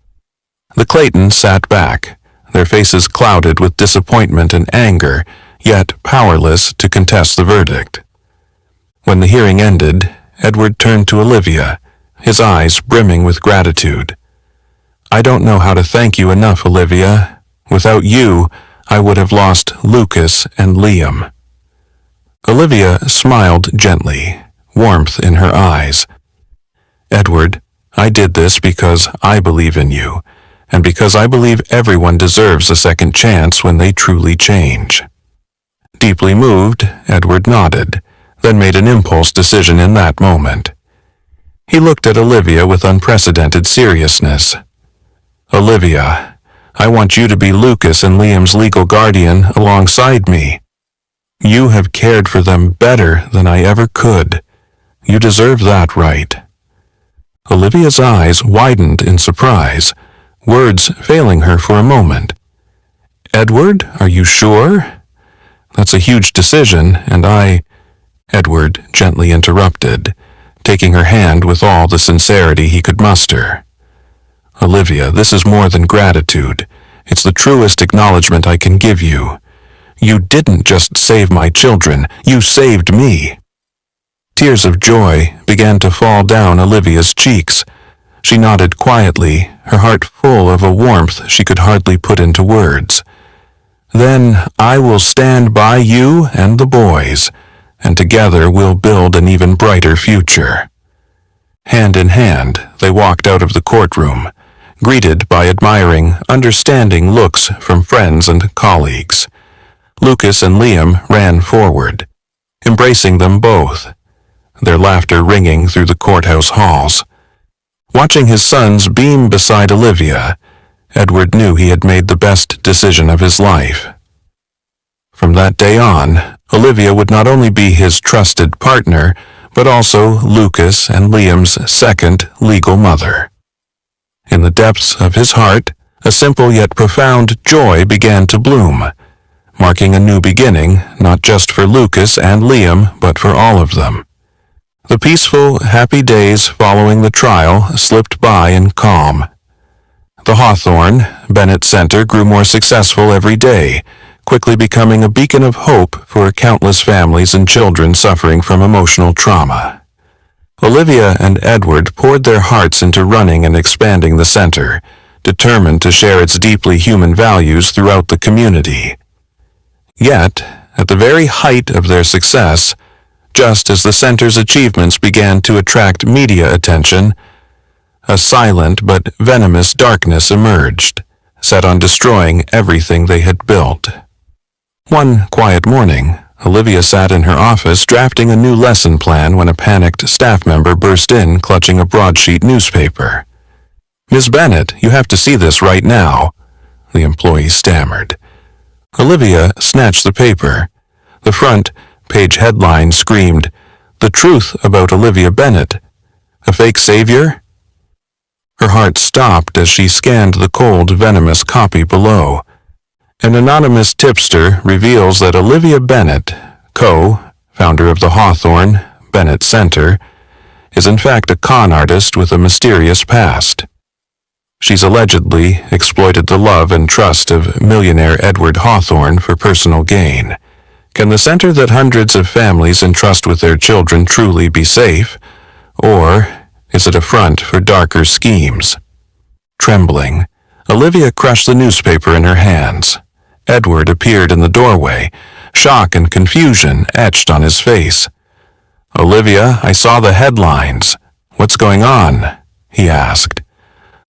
The Claytons sat back, their faces clouded with disappointment and anger, yet powerless to contest the verdict. When the hearing ended, Edward turned to Olivia, his eyes brimming with gratitude. I don't know how to thank you enough, Olivia. Without you, I would have lost Lucas and Liam. Olivia smiled gently, warmth in her eyes. Edward, I did this because I believe in you, and because I believe everyone deserves a second chance when they truly change. Deeply moved, Edward nodded, then made an impulse decision in that moment. He looked at Olivia with unprecedented seriousness. Olivia, I want you to be Lucas and Liam's legal guardian alongside me. You have cared for them better than I ever could. You deserve that right. Olivia's eyes widened in surprise, words failing her for a moment. Edward, are you sure? That's a huge decision, and Edward gently interrupted, taking her hand with all the sincerity he could muster. Olivia, this is more than gratitude. It's the truest acknowledgement I can give you. You didn't just save my children, you saved me. Tears of joy began to fall down Olivia's cheeks. She nodded quietly, her heart full of a warmth she could hardly put into words. Then I will stand by you and the boys, and together we'll build an even brighter future. Hand in hand, they walked out of the courtroom, greeted by admiring, understanding looks from friends and colleagues. Lucas and Liam ran forward, embracing them both, their laughter ringing through the courthouse halls. Watching his sons beam beside Olivia, Edward knew he had made the best decision of his life. From that day on, Olivia would not only be his trusted partner, but also Lucas and Liam's second legal mother. In the depths of his heart, a simple yet profound joy began to bloom, marking a new beginning, not just for Lucas and Liam, but for all of them. The peaceful, happy days following the trial slipped by in calm. The Hawthorne Bennett Center grew more successful every day, quickly becoming a beacon of hope for countless families and children suffering from emotional trauma. Olivia and Edward poured their hearts into running and expanding the center, determined to share its deeply human values throughout the community. Yet, at the very height of their success, just as the center's achievements began to attract media attention, a silent but venomous darkness emerged, set on destroying everything they had built. One quiet morning, Olivia sat in her office drafting a new lesson plan when a panicked staff member burst in clutching a broadsheet newspaper. "Miss Bennett, you have to see this right now," the employee stammered. Olivia snatched the paper. The front page headline screamed, "The truth about Olivia Bennett. A fake savior?" Her heart stopped as she scanned the cold, venomous copy below. An anonymous tipster reveals that Olivia Bennett, founder of the Hawthorne Bennett Center, is in fact a con artist with a mysterious past. She's allegedly exploited the love and trust of millionaire Edward Hawthorne for personal gain. Can the center that hundreds of families entrust with their children truly be safe, or is it a front for darker schemes? Trembling, Olivia crushed the newspaper in her hands. Edward appeared in the doorway, shock and confusion etched on his face. "Olivia, I saw the headlines. What's going on?" he asked.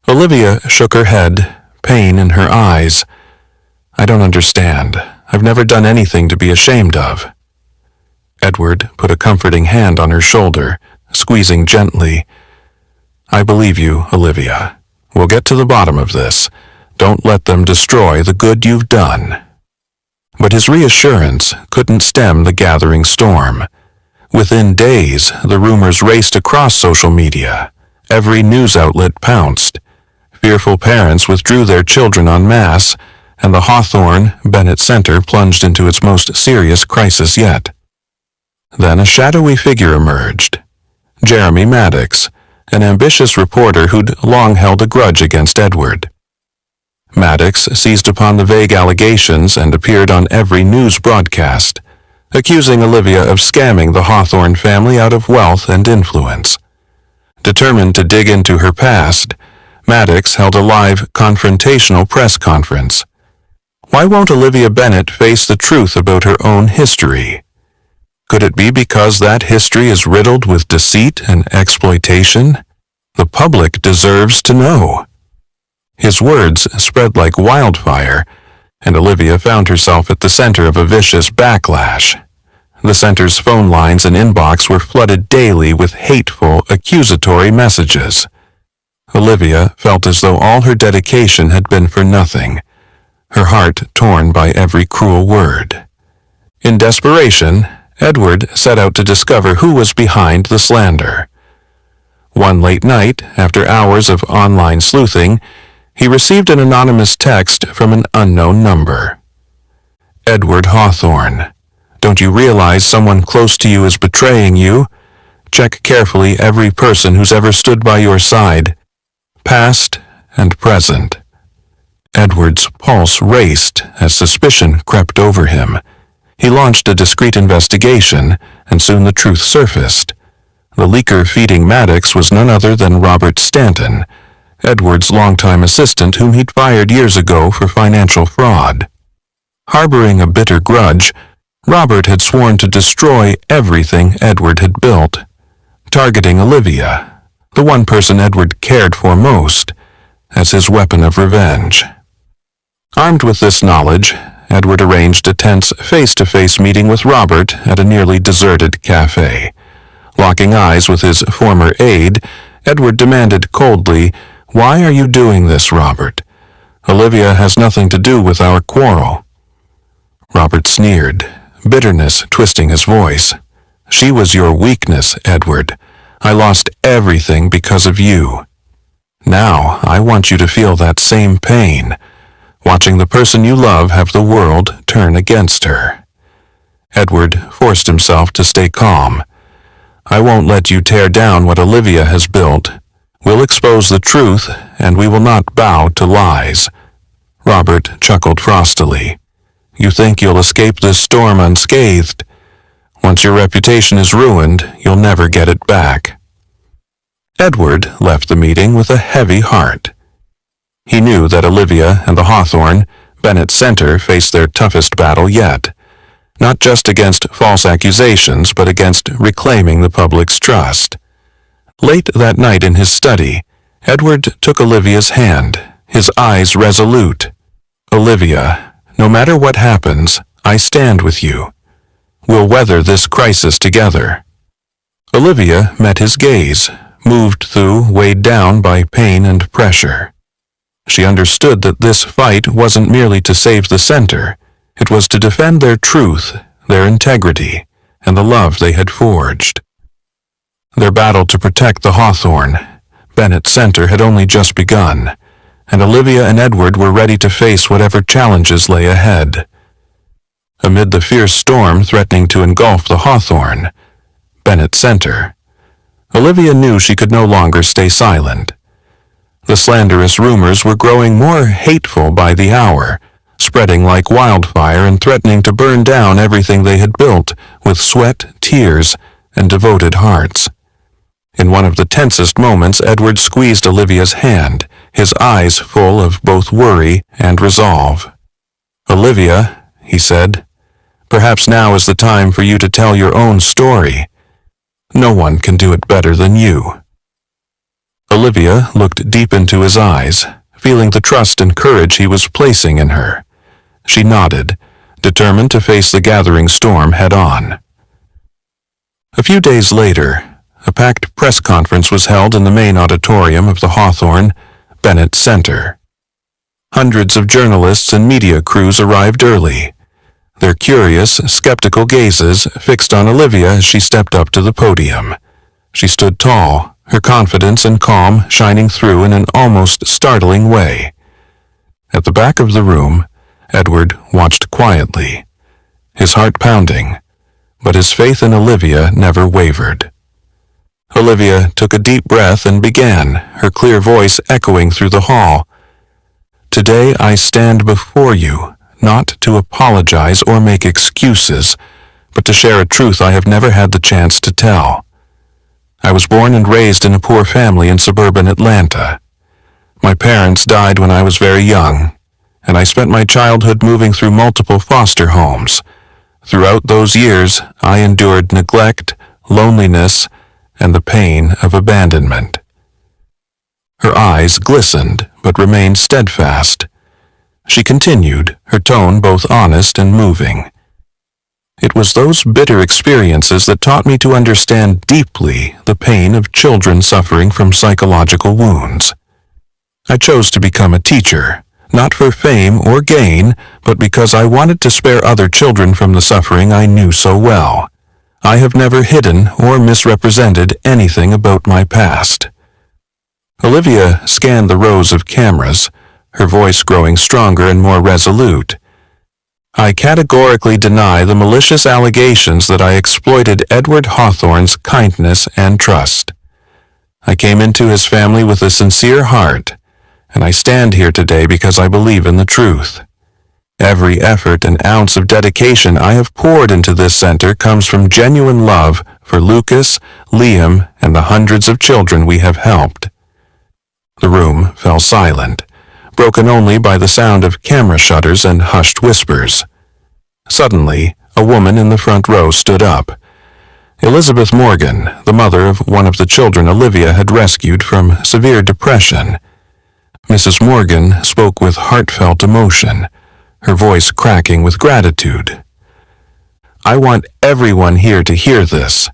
Olivia shook her head, pain in her eyes. "I don't understand. I've never done anything to be ashamed of." Edward put a comforting hand on her shoulder, squeezing gently. "I believe you, Olivia. We'll get to the bottom of this. Don't let them destroy the good you've done." But his reassurance couldn't stem the gathering storm. Within days, the rumors raced across social media. Every news outlet pounced. Fearful parents withdrew their children en masse, and the Hawthorne Bennett Center plunged into its most serious crisis yet. Then a shadowy figure emerged. Jeremy Maddox, an ambitious reporter who'd long held a grudge against Edward. Maddox seized upon the vague allegations and appeared on every news broadcast, accusing Olivia of scamming the Hawthorne family out of wealth and influence. Determined to dig into her past, Maddox held a live, confrontational press conference. Why won't Olivia Bennett face the truth about her own history? Could it be because that history is riddled with deceit and exploitation? The public deserves to know. His words spread like wildfire, and Olivia found herself at the center of a vicious backlash. The center's phone lines and inbox were flooded daily with hateful, accusatory messages. Olivia felt as though all her dedication had been for nothing, her heart torn by every cruel word. In desperation, Edward set out to discover who was behind the slander. One late night, after hours of online sleuthing, he received an anonymous text from an unknown number. "Edward Hawthorne, don't you realize someone close to you is betraying you? Check carefully every person who's ever stood by your side, past and present." Edward's pulse raced as suspicion crept over him. He launched a discreet investigation, and soon the truth surfaced. The leaker feeding Maddox was none other than Robert Stanton, Edward's longtime assistant whom he'd fired years ago for financial fraud. Harboring a bitter grudge, Robert had sworn to destroy everything Edward had built, targeting Olivia, the one person Edward cared for most, as his weapon of revenge. Armed with this knowledge, Edward arranged a tense face-to-face meeting with Robert at a nearly deserted cafe. Locking eyes with his former aide, Edward demanded coldly, "Why are you doing this, Robert? Olivia has nothing to do with our quarrel." Robert sneered, bitterness twisting his voice. "She was your weakness, Edward. I lost everything because of you. Now I want you to feel that same pain, watching the person you love have the world turn against her." Edward forced himself to stay calm. "I won't let you tear down what Olivia has built. We'll expose the truth, and we will not bow to lies." Robert chuckled frostily. You think you'll escape this storm unscathed. Once your reputation is ruined, you'll never get it back." Edward left the meeting with a heavy heart. He knew that Olivia and the Hawthorne Bennett Center faced their toughest battle yet, not just against false accusations, but against reclaiming the public's trust. Late that night in his study, Edward took Olivia's hand, his eyes resolute. "Olivia, no matter what happens, I stand with you. We'll weather this crisis together." Olivia met his gaze, moved through, weighed down by pain and pressure. She understood that this fight wasn't merely to save the center. It was to defend their truth, their integrity, and the love they had forged. Their battle to protect the Hawthorne Bennett Center had only just begun, and Olivia and Edward were ready to face whatever challenges lay ahead. Amid the fierce storm threatening to engulf the Hawthorne Bennett Center, Olivia knew she could no longer stay silent. The slanderous rumors were growing more hateful by the hour, spreading like wildfire and threatening to burn down everything they had built with sweat, tears, and devoted hearts. In one of the tensest moments, Edward squeezed Olivia's hand, his eyes full of both worry and resolve. "Olivia," he said, "perhaps now is the time for you to tell your own story. No one can do it better than you." Olivia looked deep into his eyes, feeling the trust and courage he was placing in her. She nodded, determined to face the gathering storm head-on. A few days later, a packed press conference was held in the main auditorium of the Hawthorne Bennett Center. Hundreds of journalists and media crews arrived early, their curious, skeptical gazes fixed on Olivia as she stepped up to the podium. She stood tall, her confidence and calm shining through in an almost startling way. At the back of the room, Edward watched quietly, his heart pounding, but his faith in Olivia never wavered. Olivia took a deep breath and began, her clear voice echoing through the hall. "Today I stand before you, not to apologize or make excuses, but to share a truth I have never had the chance to tell. I was born and raised in a poor family in suburban Atlanta. My parents died when I was very young, and I spent my childhood moving through multiple foster homes. Throughout those years, I endured neglect, loneliness, and the pain of abandonment." Her eyes glistened, but remained steadfast. She continued, her tone both honest and moving. "It was those bitter experiences that taught me to understand deeply the pain of children suffering from psychological wounds. I chose to become a teacher, not for fame or gain, but because I wanted to spare other children from the suffering I knew so well. I have never hidden or misrepresented anything about my past." Olivia scanned the rows of cameras, her voice growing stronger and more resolute. "I categorically deny the malicious allegations that I exploited Edward Hawthorne's kindness and trust. I came into his family with a sincere heart, and I stand here today because I believe in the truth. Every effort and ounce of dedication I have poured into this center comes from genuine love for Lucas, Liam, and the hundreds of children we have helped." The room fell silent, broken only by the sound of camera shutters and hushed whispers. Suddenly, a woman in the front row stood up. Elizabeth Morgan, the mother of one of the children Olivia had rescued from severe depression. Mrs. Morgan spoke with heartfelt emotion, her voice cracking with gratitude. "I want everyone here to hear this.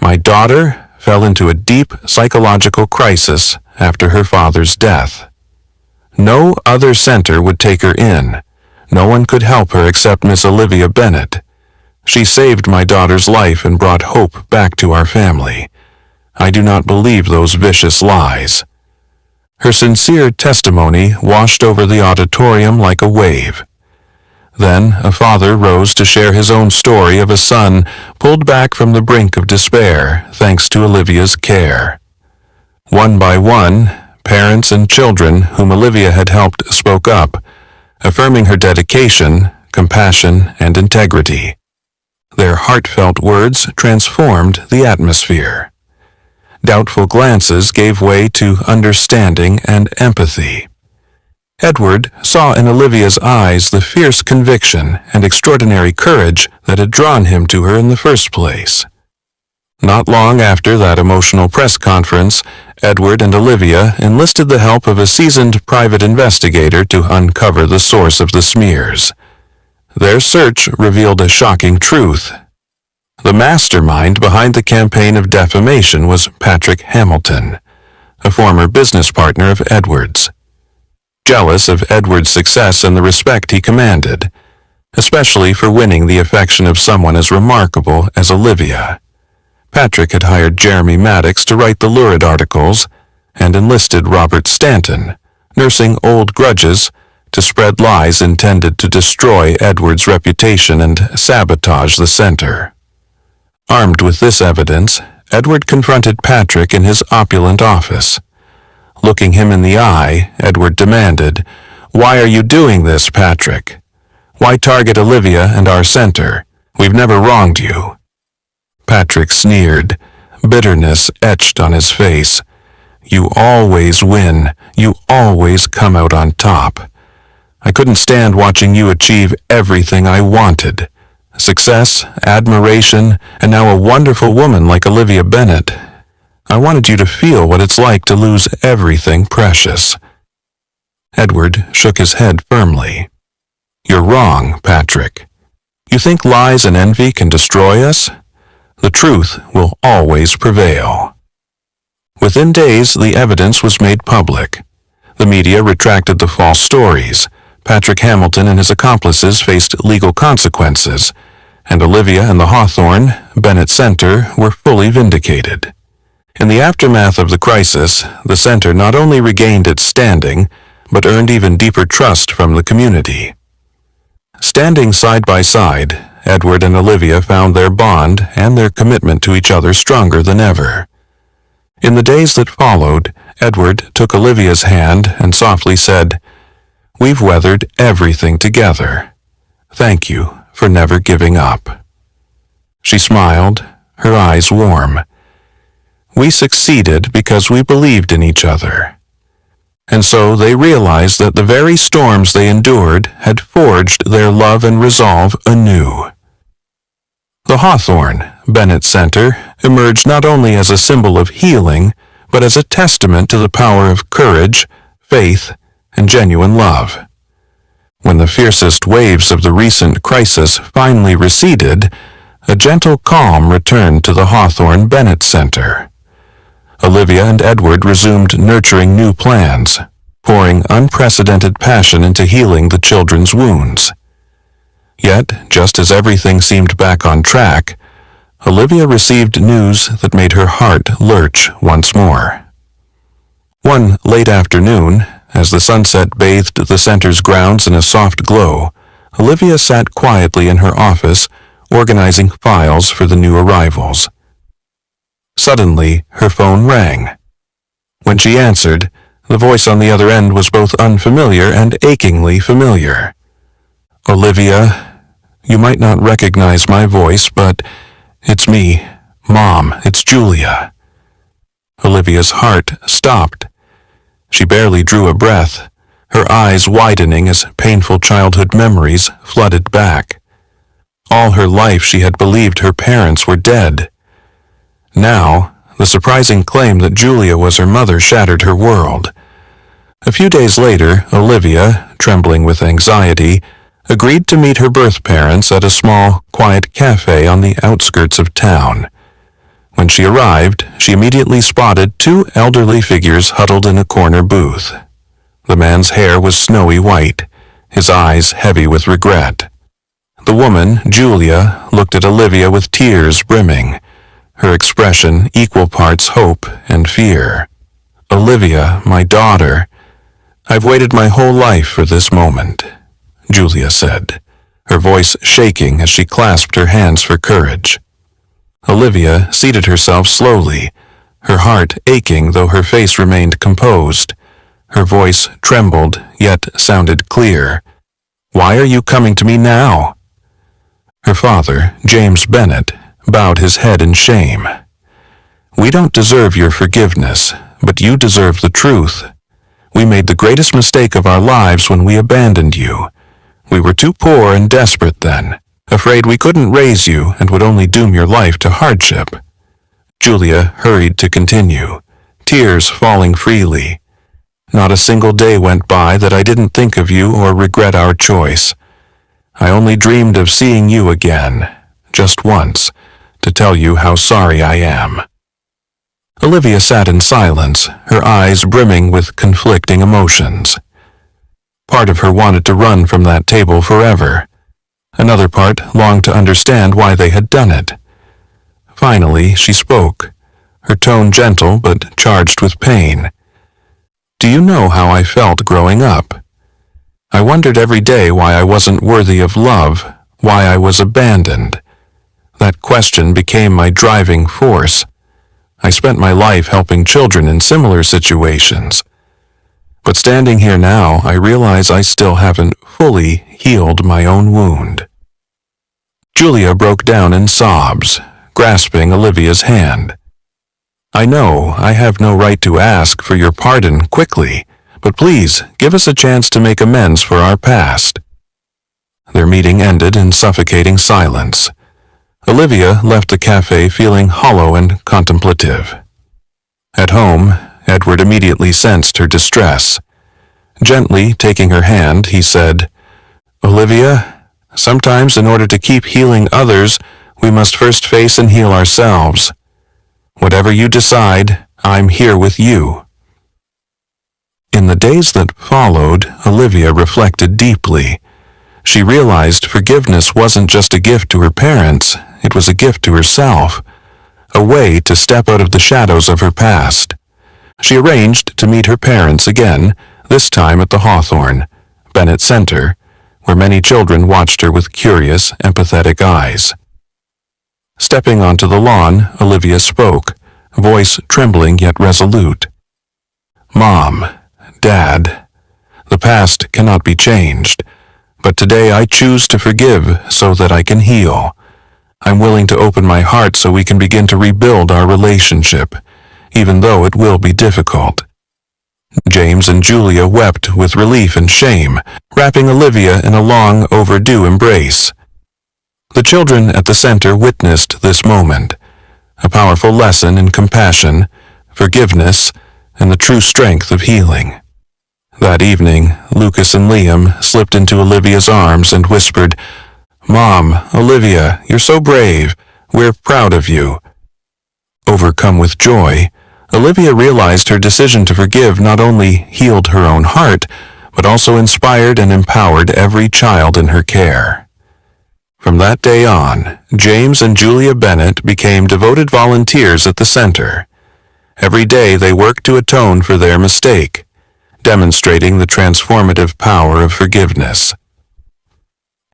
My daughter fell into a deep psychological crisis after her father's death. No other center would take her in. No one could help her except Miss Olivia Bennett. She saved my daughter's life and brought hope back to our family. I do not believe those vicious lies." Her sincere testimony washed over the auditorium like a wave. Then a father rose to share his own story of a son pulled back from the brink of despair thanks to Olivia's care. One by one, parents and children whom Olivia had helped spoke up, affirming her dedication, compassion, and integrity. Their heartfelt words transformed the atmosphere. Doubtful glances gave way to understanding and empathy. Edward saw in Olivia's eyes the fierce conviction and extraordinary courage that had drawn him to her in the first place. Not long after that emotional press conference, Edward and Olivia enlisted the help of a seasoned private investigator to uncover the source of the smears. Their search revealed a shocking truth. The mastermind behind the campaign of defamation was Patrick Hamilton, a former business partner of Edward's. Jealous of Edward's success and the respect he commanded, especially for winning the affection of someone as remarkable as Olivia, Patrick had hired Jeremy Maddox to write the lurid articles and enlisted Robert Stanton, nursing old grudges, to spread lies intended to destroy Edward's reputation and sabotage the center. Armed with this evidence, Edward confronted Patrick in his opulent office. Looking him in the eye, Edward demanded, "Why are you doing this, Patrick? Why target Olivia and our center? We've never wronged you." Patrick sneered, bitterness etched on his face. "You always win. You always come out on top. I couldn't stand watching you achieve everything I wanted. Success, admiration, and now a wonderful woman like Olivia Bennett. I wanted you to feel what it's like to lose everything precious." Edward shook his head firmly. "You're wrong, Patrick. You think lies and envy can destroy us? The truth will always prevail." Within days, the evidence was made public. The media retracted the false stories. Patrick Hamilton and his accomplices faced legal consequences, and Olivia and the Hawthorne Bennett Center were fully vindicated. In the aftermath of the crisis, the center not only regained its standing, but earned even deeper trust from the community. Standing side by side, Edward and Olivia found their bond and their commitment to each other stronger than ever. In the days that followed, Edward took Olivia's hand and softly said, "We've weathered everything together. Thank you for never giving up." She smiled, her eyes warm. "We succeeded because we believed in each other." And so they realized that the very storms they endured had forged their love and resolve anew. The Hawthorne Bennett Center emerged not only as a symbol of healing, but as a testament to the power of courage, faith, and genuine love. When the fiercest waves of the recent crisis finally receded, a gentle calm returned to the Hawthorne Bennett Center. Olivia and Edward resumed nurturing new plans, pouring unprecedented passion into healing the children's wounds. Yet, just as everything seemed back on track, Olivia received news that made her heart lurch once more. One late afternoon, as the sunset bathed the center's grounds in a soft glow, Olivia sat quietly in her office, organizing files for the new arrivals. Suddenly, her phone rang. When she answered, the voice on the other end was both unfamiliar and achingly familiar. "Olivia, you might not recognize my voice, but it's me, Mom, it's Julia." Olivia's heart stopped. She barely drew a breath, her eyes widening as painful childhood memories flooded back. All her life she had believed her parents were dead. Now, the surprising claim that Julia was her mother shattered her world. A few days later, Olivia, trembling with anxiety, agreed to meet her birth parents at a small, quiet cafe on the outskirts of town. When she arrived, she immediately spotted two elderly figures huddled in a corner booth. The man's hair was snowy white, his eyes heavy with regret. The woman, Julia, looked at Olivia with tears brimming, her expression equal parts hope and fear. "Olivia, my daughter, I've waited my whole life for this moment," Julia said, her voice shaking as she clasped her hands for courage. Olivia seated herself slowly, her heart aching though her face remained composed. Her voice trembled, yet sounded clear. Why are you coming to me now?" Her father, James Bennett, bowed his head in shame. "We don't deserve your forgiveness, but you deserve the truth. We made the greatest mistake of our lives when we abandoned you. We were too poor and desperate then, afraid we couldn't raise you and would only doom your life to hardship." Julia hurried to continue, tears falling freely. "Not a single day went by that I didn't think of you or regret our choice. I only dreamed of seeing you again, just once, to tell you how sorry I am." Olivia sat in silence, her eyes brimming with conflicting emotions. Part of her wanted to run from that table forever. Another part longed to understand why they had done it. Finally, she spoke, her tone gentle but charged with pain. "Do you know how I felt growing up? I wondered every day why I wasn't worthy of love, why I was abandoned. That question became my driving force. I spent my life helping children in similar situations. But standing here now, I realize I still haven't fully healed my own wound." Julia broke down in sobs, grasping Olivia's hand. "I know I have no right to ask for your pardon quickly, but please give us a chance to make amends for our past." Their meeting ended in suffocating silence. Olivia left the cafe feeling hollow and contemplative. At home, Edward immediately sensed her distress. Gently taking her hand, he said, "Olivia, sometimes in order to keep healing others, we must first face and heal ourselves. Whatever you decide, I'm here with you." In the days that followed, Olivia reflected deeply. She realized forgiveness wasn't just a gift to her parents, it was a gift to herself, a way to step out of the shadows of her past. She arranged to meet her parents again, this time at the Hawthorne, Bennett Center, where many children watched her with curious, empathetic eyes. Stepping onto the lawn, Olivia spoke, voice trembling yet resolute. "Mom, Dad, the past cannot be changed, but today I choose to forgive so that I can heal. I'm willing to open my heart so we can begin to rebuild our relationship, even though it will be difficult." James and Julia wept with relief and shame, wrapping Olivia in a long overdue embrace. The children at the center witnessed this moment, a powerful lesson in compassion, forgiveness, and the true strength of healing. That evening, Lucas and Liam slipped into Olivia's arms and whispered, "Mom, Olivia, you're so brave. We're proud of you." Overcome with joy, Olivia realized her decision to forgive not only healed her own heart, but also inspired and empowered every child in her care. From that day on, James and Julia Bennett became devoted volunteers at the center. Every day they worked to atone for their mistake, demonstrating the transformative power of forgiveness.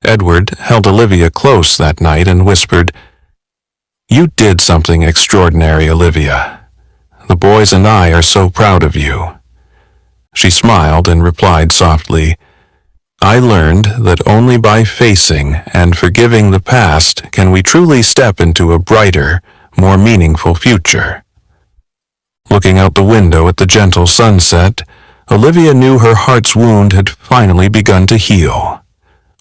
Edward held Olivia close that night and whispered, "You did something extraordinary, Olivia. The boys and I are so proud of you." She smiled and replied softly, "I learned that only by facing and forgiving the past can we truly step into a brighter, more meaningful future." Looking out the window at the gentle sunset, Olivia knew her heart's wound had finally begun to heal,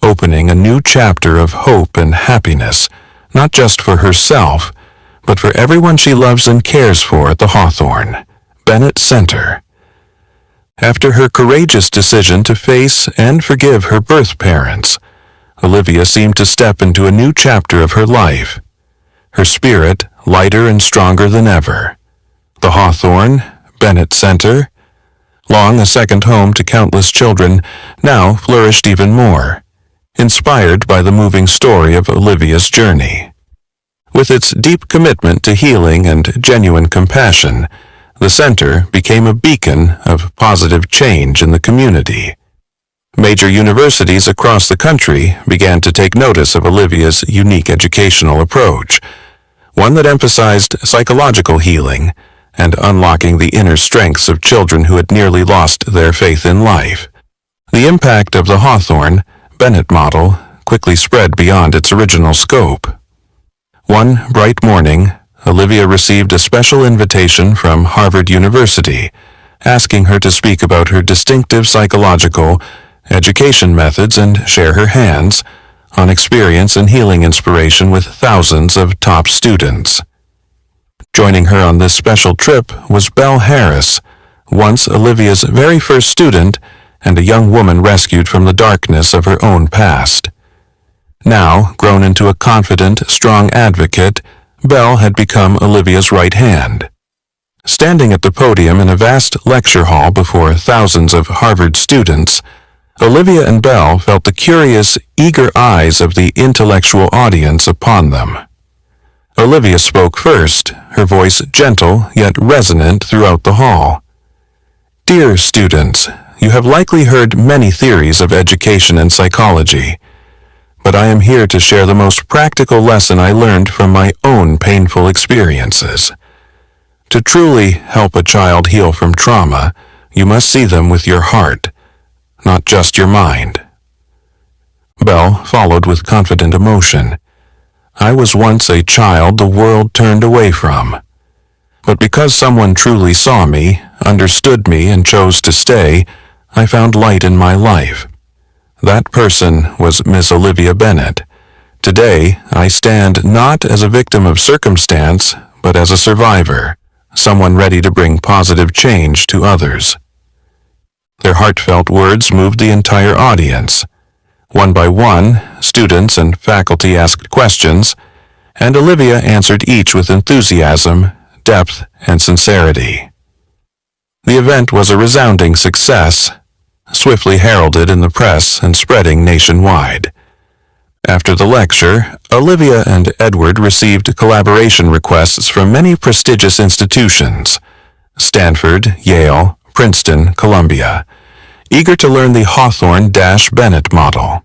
opening a new chapter of hope and happiness, not just for herself, but for everyone she loves and cares for at the Hawthorne, Bennett Center. After her courageous decision to face and forgive her birth parents, Olivia seemed to step into a new chapter of her life, her spirit lighter and stronger than ever. The Hawthorne, Bennett Center, long a second home to countless children, now flourished even more, inspired by the moving story of Olivia's journey. With its deep commitment to healing and genuine compassion, the center became a beacon of positive change in the community. Major universities across the country began to take notice of Olivia's unique educational approach, one that emphasized psychological healing and unlocking the inner strengths of children who had nearly lost their faith in life. The impact of the Hawthorne, Bennett model quickly spread beyond its original scope. One bright morning, Olivia received a special invitation from Harvard University, asking her to speak about her distinctive psychological education methods and share her hands on experience and healing inspiration with thousands of top students. Joining her on this special trip was Belle Harris, once Olivia's very first student and a young woman rescued from the darkness of her own past. Now, grown into a confident, strong advocate, Belle had become Olivia's right hand. Standing at the podium in a vast lecture hall before thousands of Harvard students, Olivia and Belle felt the curious, eager eyes of the intellectual audience upon them. Olivia spoke first, her voice gentle yet resonant throughout the hall. "Dear students, you have likely heard many theories of education and psychology, but I am here to share the most practical lesson I learned from my own painful experiences. To truly help a child heal from trauma, you must see them with your heart, not just your mind." Belle followed with confident emotion. "I was once a child the world turned away from. But because someone truly saw me, understood me, and chose to stay, I found light in my life. That person was Miss Olivia Bennett. Today, I stand not as a victim of circumstance, but as a survivor, someone ready to bring positive change to others." Their heartfelt words moved the entire audience. One by one, students and faculty asked questions, and Olivia answered each with enthusiasm, depth, and sincerity. The event was a resounding success, swiftly heralded in the press and spreading nationwide. After the lecture, Olivia and Edward received collaboration requests from many prestigious institutions: Stanford, Yale, Princeton, Columbia, eager to learn the Hawthorne-Bennett model.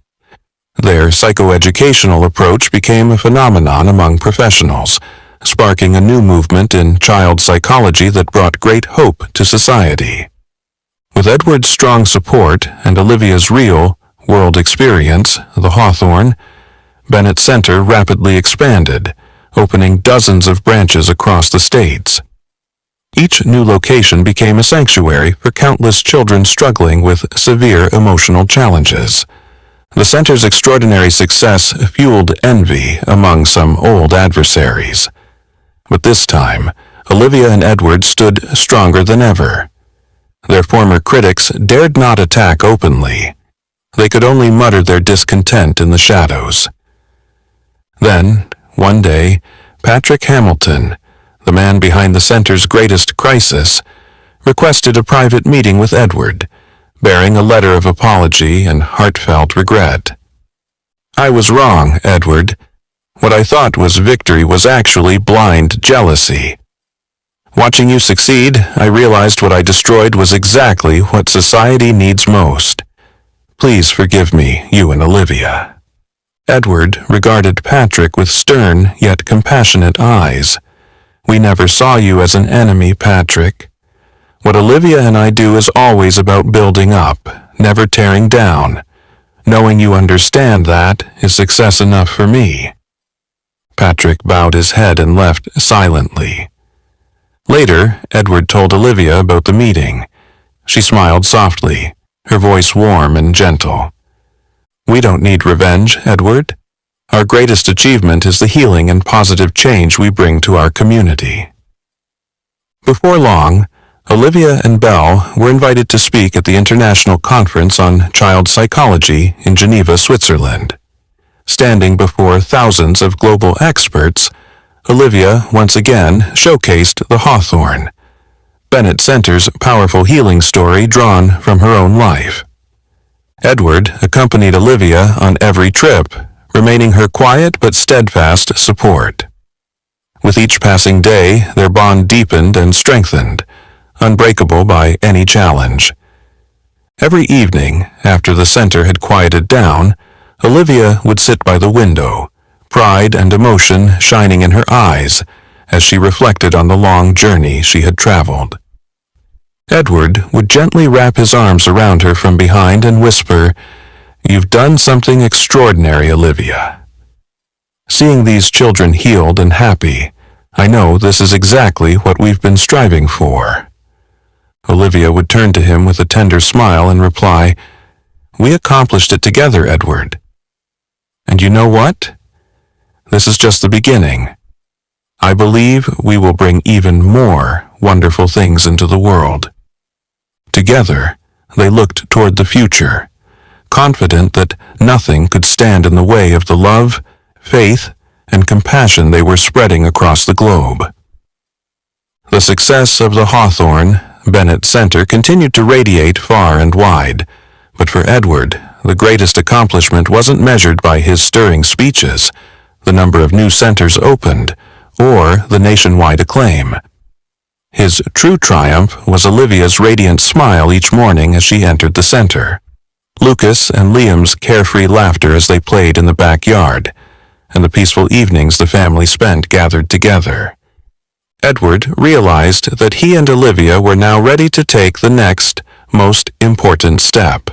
Their psychoeducational approach became a phenomenon among professionals, sparking a new movement in child psychology that brought great hope to society. With Edward's strong support and Olivia's real world experience, the Hawthorne-Bennett Center rapidly expanded, opening dozens of branches across the states. Each new location became a sanctuary for countless children struggling with severe emotional challenges. The center's extraordinary success fueled envy among some old adversaries. But this time, Olivia and Edward stood stronger than ever. Their former critics dared not attack openly. They could only mutter their discontent in the shadows. Then, one day, Patrick Hamilton, the man behind the center's greatest crisis, requested a private meeting with Edward, bearing a letter of apology and heartfelt regret. "I was wrong, Edward. What I thought was victory was actually blind jealousy. Watching you succeed, I realized what I destroyed was exactly what society needs most. Please forgive me, you and Olivia." Edward regarded Patrick with stern yet compassionate eyes. "We never saw you as an enemy, Patrick. What Olivia and I do is always about building up, never tearing down. Knowing you understand that is success enough for me." Patrick bowed his head and left silently. Later, Edward told Olivia about the meeting. She smiled softly, her voice warm and gentle. "We don't need revenge, Edward. Our greatest achievement is the healing and positive change we bring to our community." Before long, Olivia and Belle were invited to speak at the International Conference on Child Psychology in Geneva, Switzerland. Standing before thousands of global experts, Olivia once again showcased the Hawthorne-Bennett Center's powerful healing story drawn from her own life. Edward accompanied Olivia on every trip, remaining her quiet but steadfast support. With each passing day, their bond deepened and strengthened, unbreakable by any challenge. Every evening, after the center had quieted down, Olivia would sit by the window, pride and emotion shining in her eyes as she reflected on the long journey she had traveled. Edward would gently wrap his arms around her from behind and whisper, You've done something extraordinary, Olivia. Seeing these children healed and happy, I know this is exactly what we've been striving for. Olivia would turn to him with a tender smile and reply, "We accomplished it together, Edward. And you know what? This is just the beginning. I believe we will bring even more wonderful things into the world." Together, they looked toward the future, confident that nothing could stand in the way of the love, faith, and compassion they were spreading across the globe. The success of the Hawthorne Bennett Center continued to radiate far and wide, but for Edward, the greatest accomplishment wasn't measured by his stirring speeches, the number of new centers opened, or the nationwide acclaim. His true triumph was Olivia's radiant smile each morning as she entered the center, Lucas and Liam's carefree laughter as they played in the backyard, and the peaceful evenings the family spent gathered together. Edward realized that he and Olivia were now ready to take the next, most important step,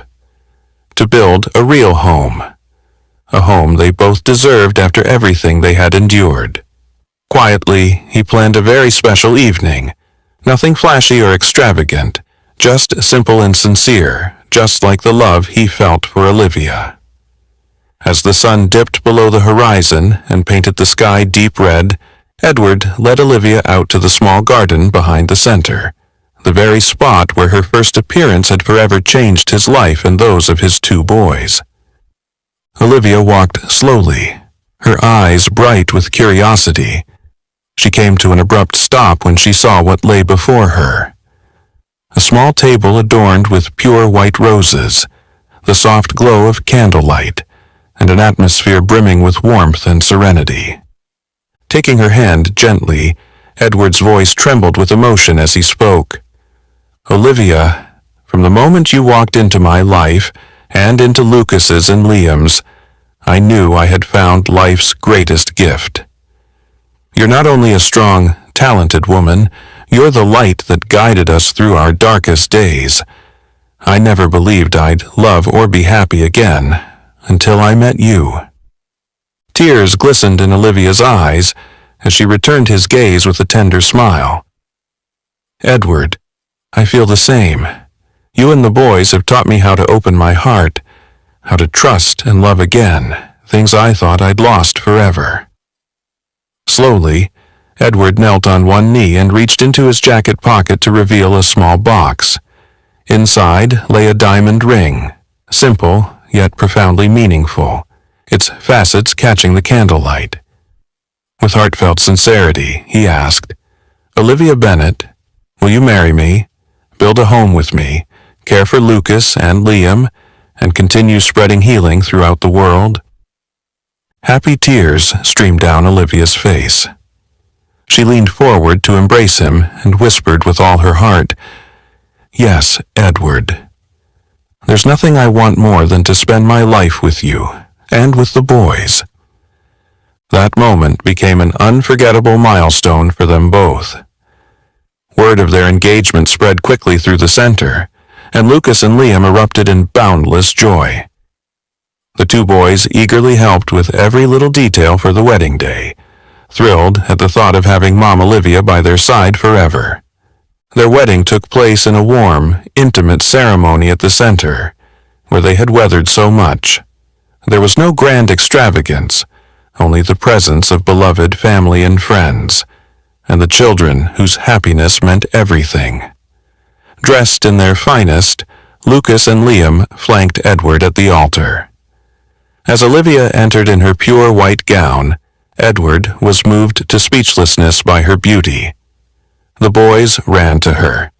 to build a real home, a home they both deserved after everything they had endured. Quietly, he planned a very special evening, nothing flashy or extravagant, just simple and sincere, just like the love he felt for Olivia. As the sun dipped below the horizon and painted the sky deep red, Edward led Olivia out to the small garden behind the center, the very spot where her first appearance had forever changed his life and those of his two boys. Olivia walked slowly, her eyes bright with curiosity. She came to an abrupt stop when she saw what lay before her. A small table adorned with pure white roses, the soft glow of candlelight, and an atmosphere brimming with warmth and serenity. Taking her hand gently, Edward's voice trembled with emotion as he spoke. "Olivia, from the moment you walked into my life, and into Lucas's and Liam's, I knew I had found life's greatest gift. You're not only a strong, talented woman, you're the light that guided us through our darkest days. I never believed I'd love or be happy again, until I met you." Tears glistened in Olivia's eyes as she returned his gaze with a tender smile. "Edward, I feel the same. You and the boys have taught me how to open my heart, how to trust and love again, things I thought I'd lost forever." Slowly, Edward knelt on one knee and reached into his jacket pocket to reveal a small box. Inside lay a diamond ring, simple yet profoundly meaningful, its facets catching the candlelight. With heartfelt sincerity, he asked, "Olivia Bennett, will you marry me, build a home with me, care for Lucas and Liam, and continue spreading healing throughout the world?" Happy tears streamed down Olivia's face. She leaned forward to embrace him and whispered with all her heart, "Yes, Edward. There's nothing I want more than to spend my life with you, and with the boys." That moment became an unforgettable milestone for them both. Word of their engagement spread quickly through the center, and Lucas and Liam erupted in boundless joy. The two boys eagerly helped with every little detail for the wedding day, thrilled at the thought of having Mom Olivia by their side forever. Their wedding took place in a warm, intimate ceremony at the center, where they had weathered so much. There was no grand extravagance, only the presence of beloved family and friends, and the children whose happiness meant everything. Dressed in their finest, Lucas and Liam flanked Edward at the altar. As Olivia entered in her pure white gown, Edward was moved to speechlessness by her beauty. The boys ran to her,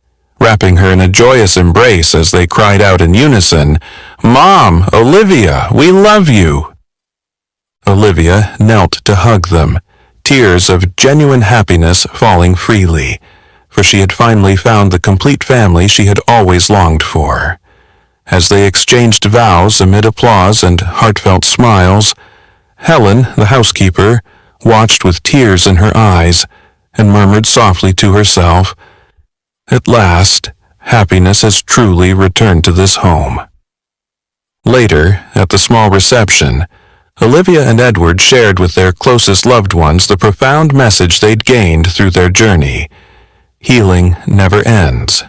wrapping her in a joyous embrace as they cried out in unison, "Mom, Olivia, we love you!" Olivia knelt to hug them, tears of genuine happiness falling freely, for she had finally found the complete family she had always longed for. As they exchanged vows amid applause and heartfelt smiles, Helen, the housekeeper, watched with tears in her eyes and murmured softly to herself, "At last, happiness has truly returned to this home." Later, at the small reception, Olivia and Edward shared with their closest loved ones the profound message they'd gained through their journey. Healing never ends.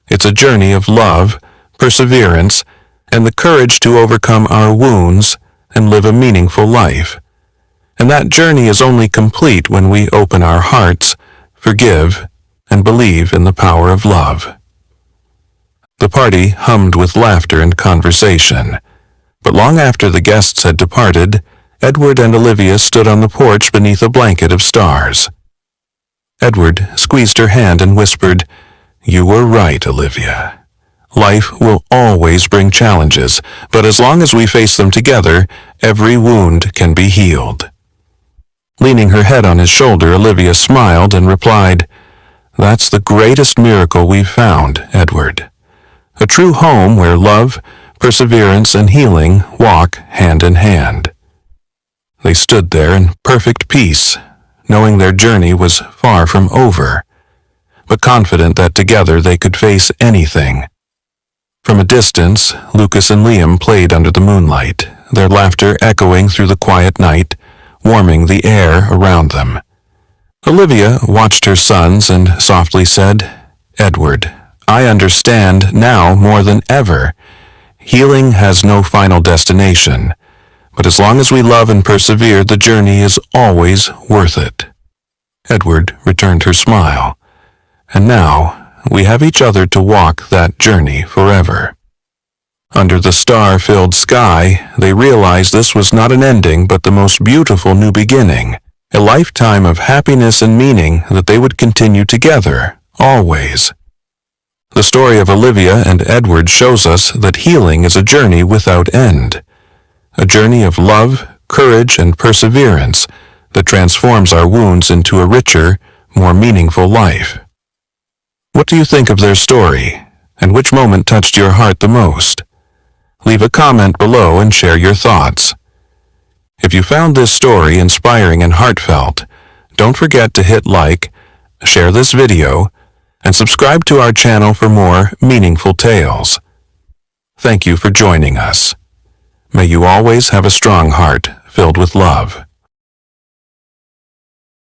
It's a journey of love, perseverance, and the courage to overcome our wounds and live a meaningful life. And that journey is only complete when we open our hearts, forgive, and believe in the power of love. The party hummed with laughter and conversation. But long after the guests had departed, Edward and Olivia stood on the porch beneath a blanket of stars. Edward squeezed her hand and whispered, "You were right, Olivia. Life will always bring challenges, but as long as we face them together, every wound can be healed." Leaning her head on his shoulder, Olivia smiled and replied, "That's the greatest miracle we've found, Edward. A true home where love, perseverance, and healing walk hand in hand." They stood there in perfect peace, knowing their journey was far from over, but confident that together they could face anything. From a distance, Lucas and Liam played under the moonlight, their laughter echoing through the quiet night, warming the air around them. Olivia watched her sons and softly said, "Edward, I understand now more than ever. Healing has no final destination, but as long as we love and persevere, the journey is always worth it." Edward returned her smile. "And now, we have each other to walk that journey forever." Under the star-filled sky, they realized this was not an ending but the most beautiful new beginning, a lifetime of happiness and meaning that they would continue together, always. The story of Olivia and Edward shows us that healing is a journey without end, a journey of love, courage, and perseverance that transforms our wounds into a richer, more meaningful life. What do you think of their story, and which moment touched your heart the most? Leave a comment below and share your thoughts. If you found this story inspiring and heartfelt, don't forget to hit like, share this video, and subscribe to our channel for more meaningful tales. Thank you for joining us. May you always have a strong heart filled with love.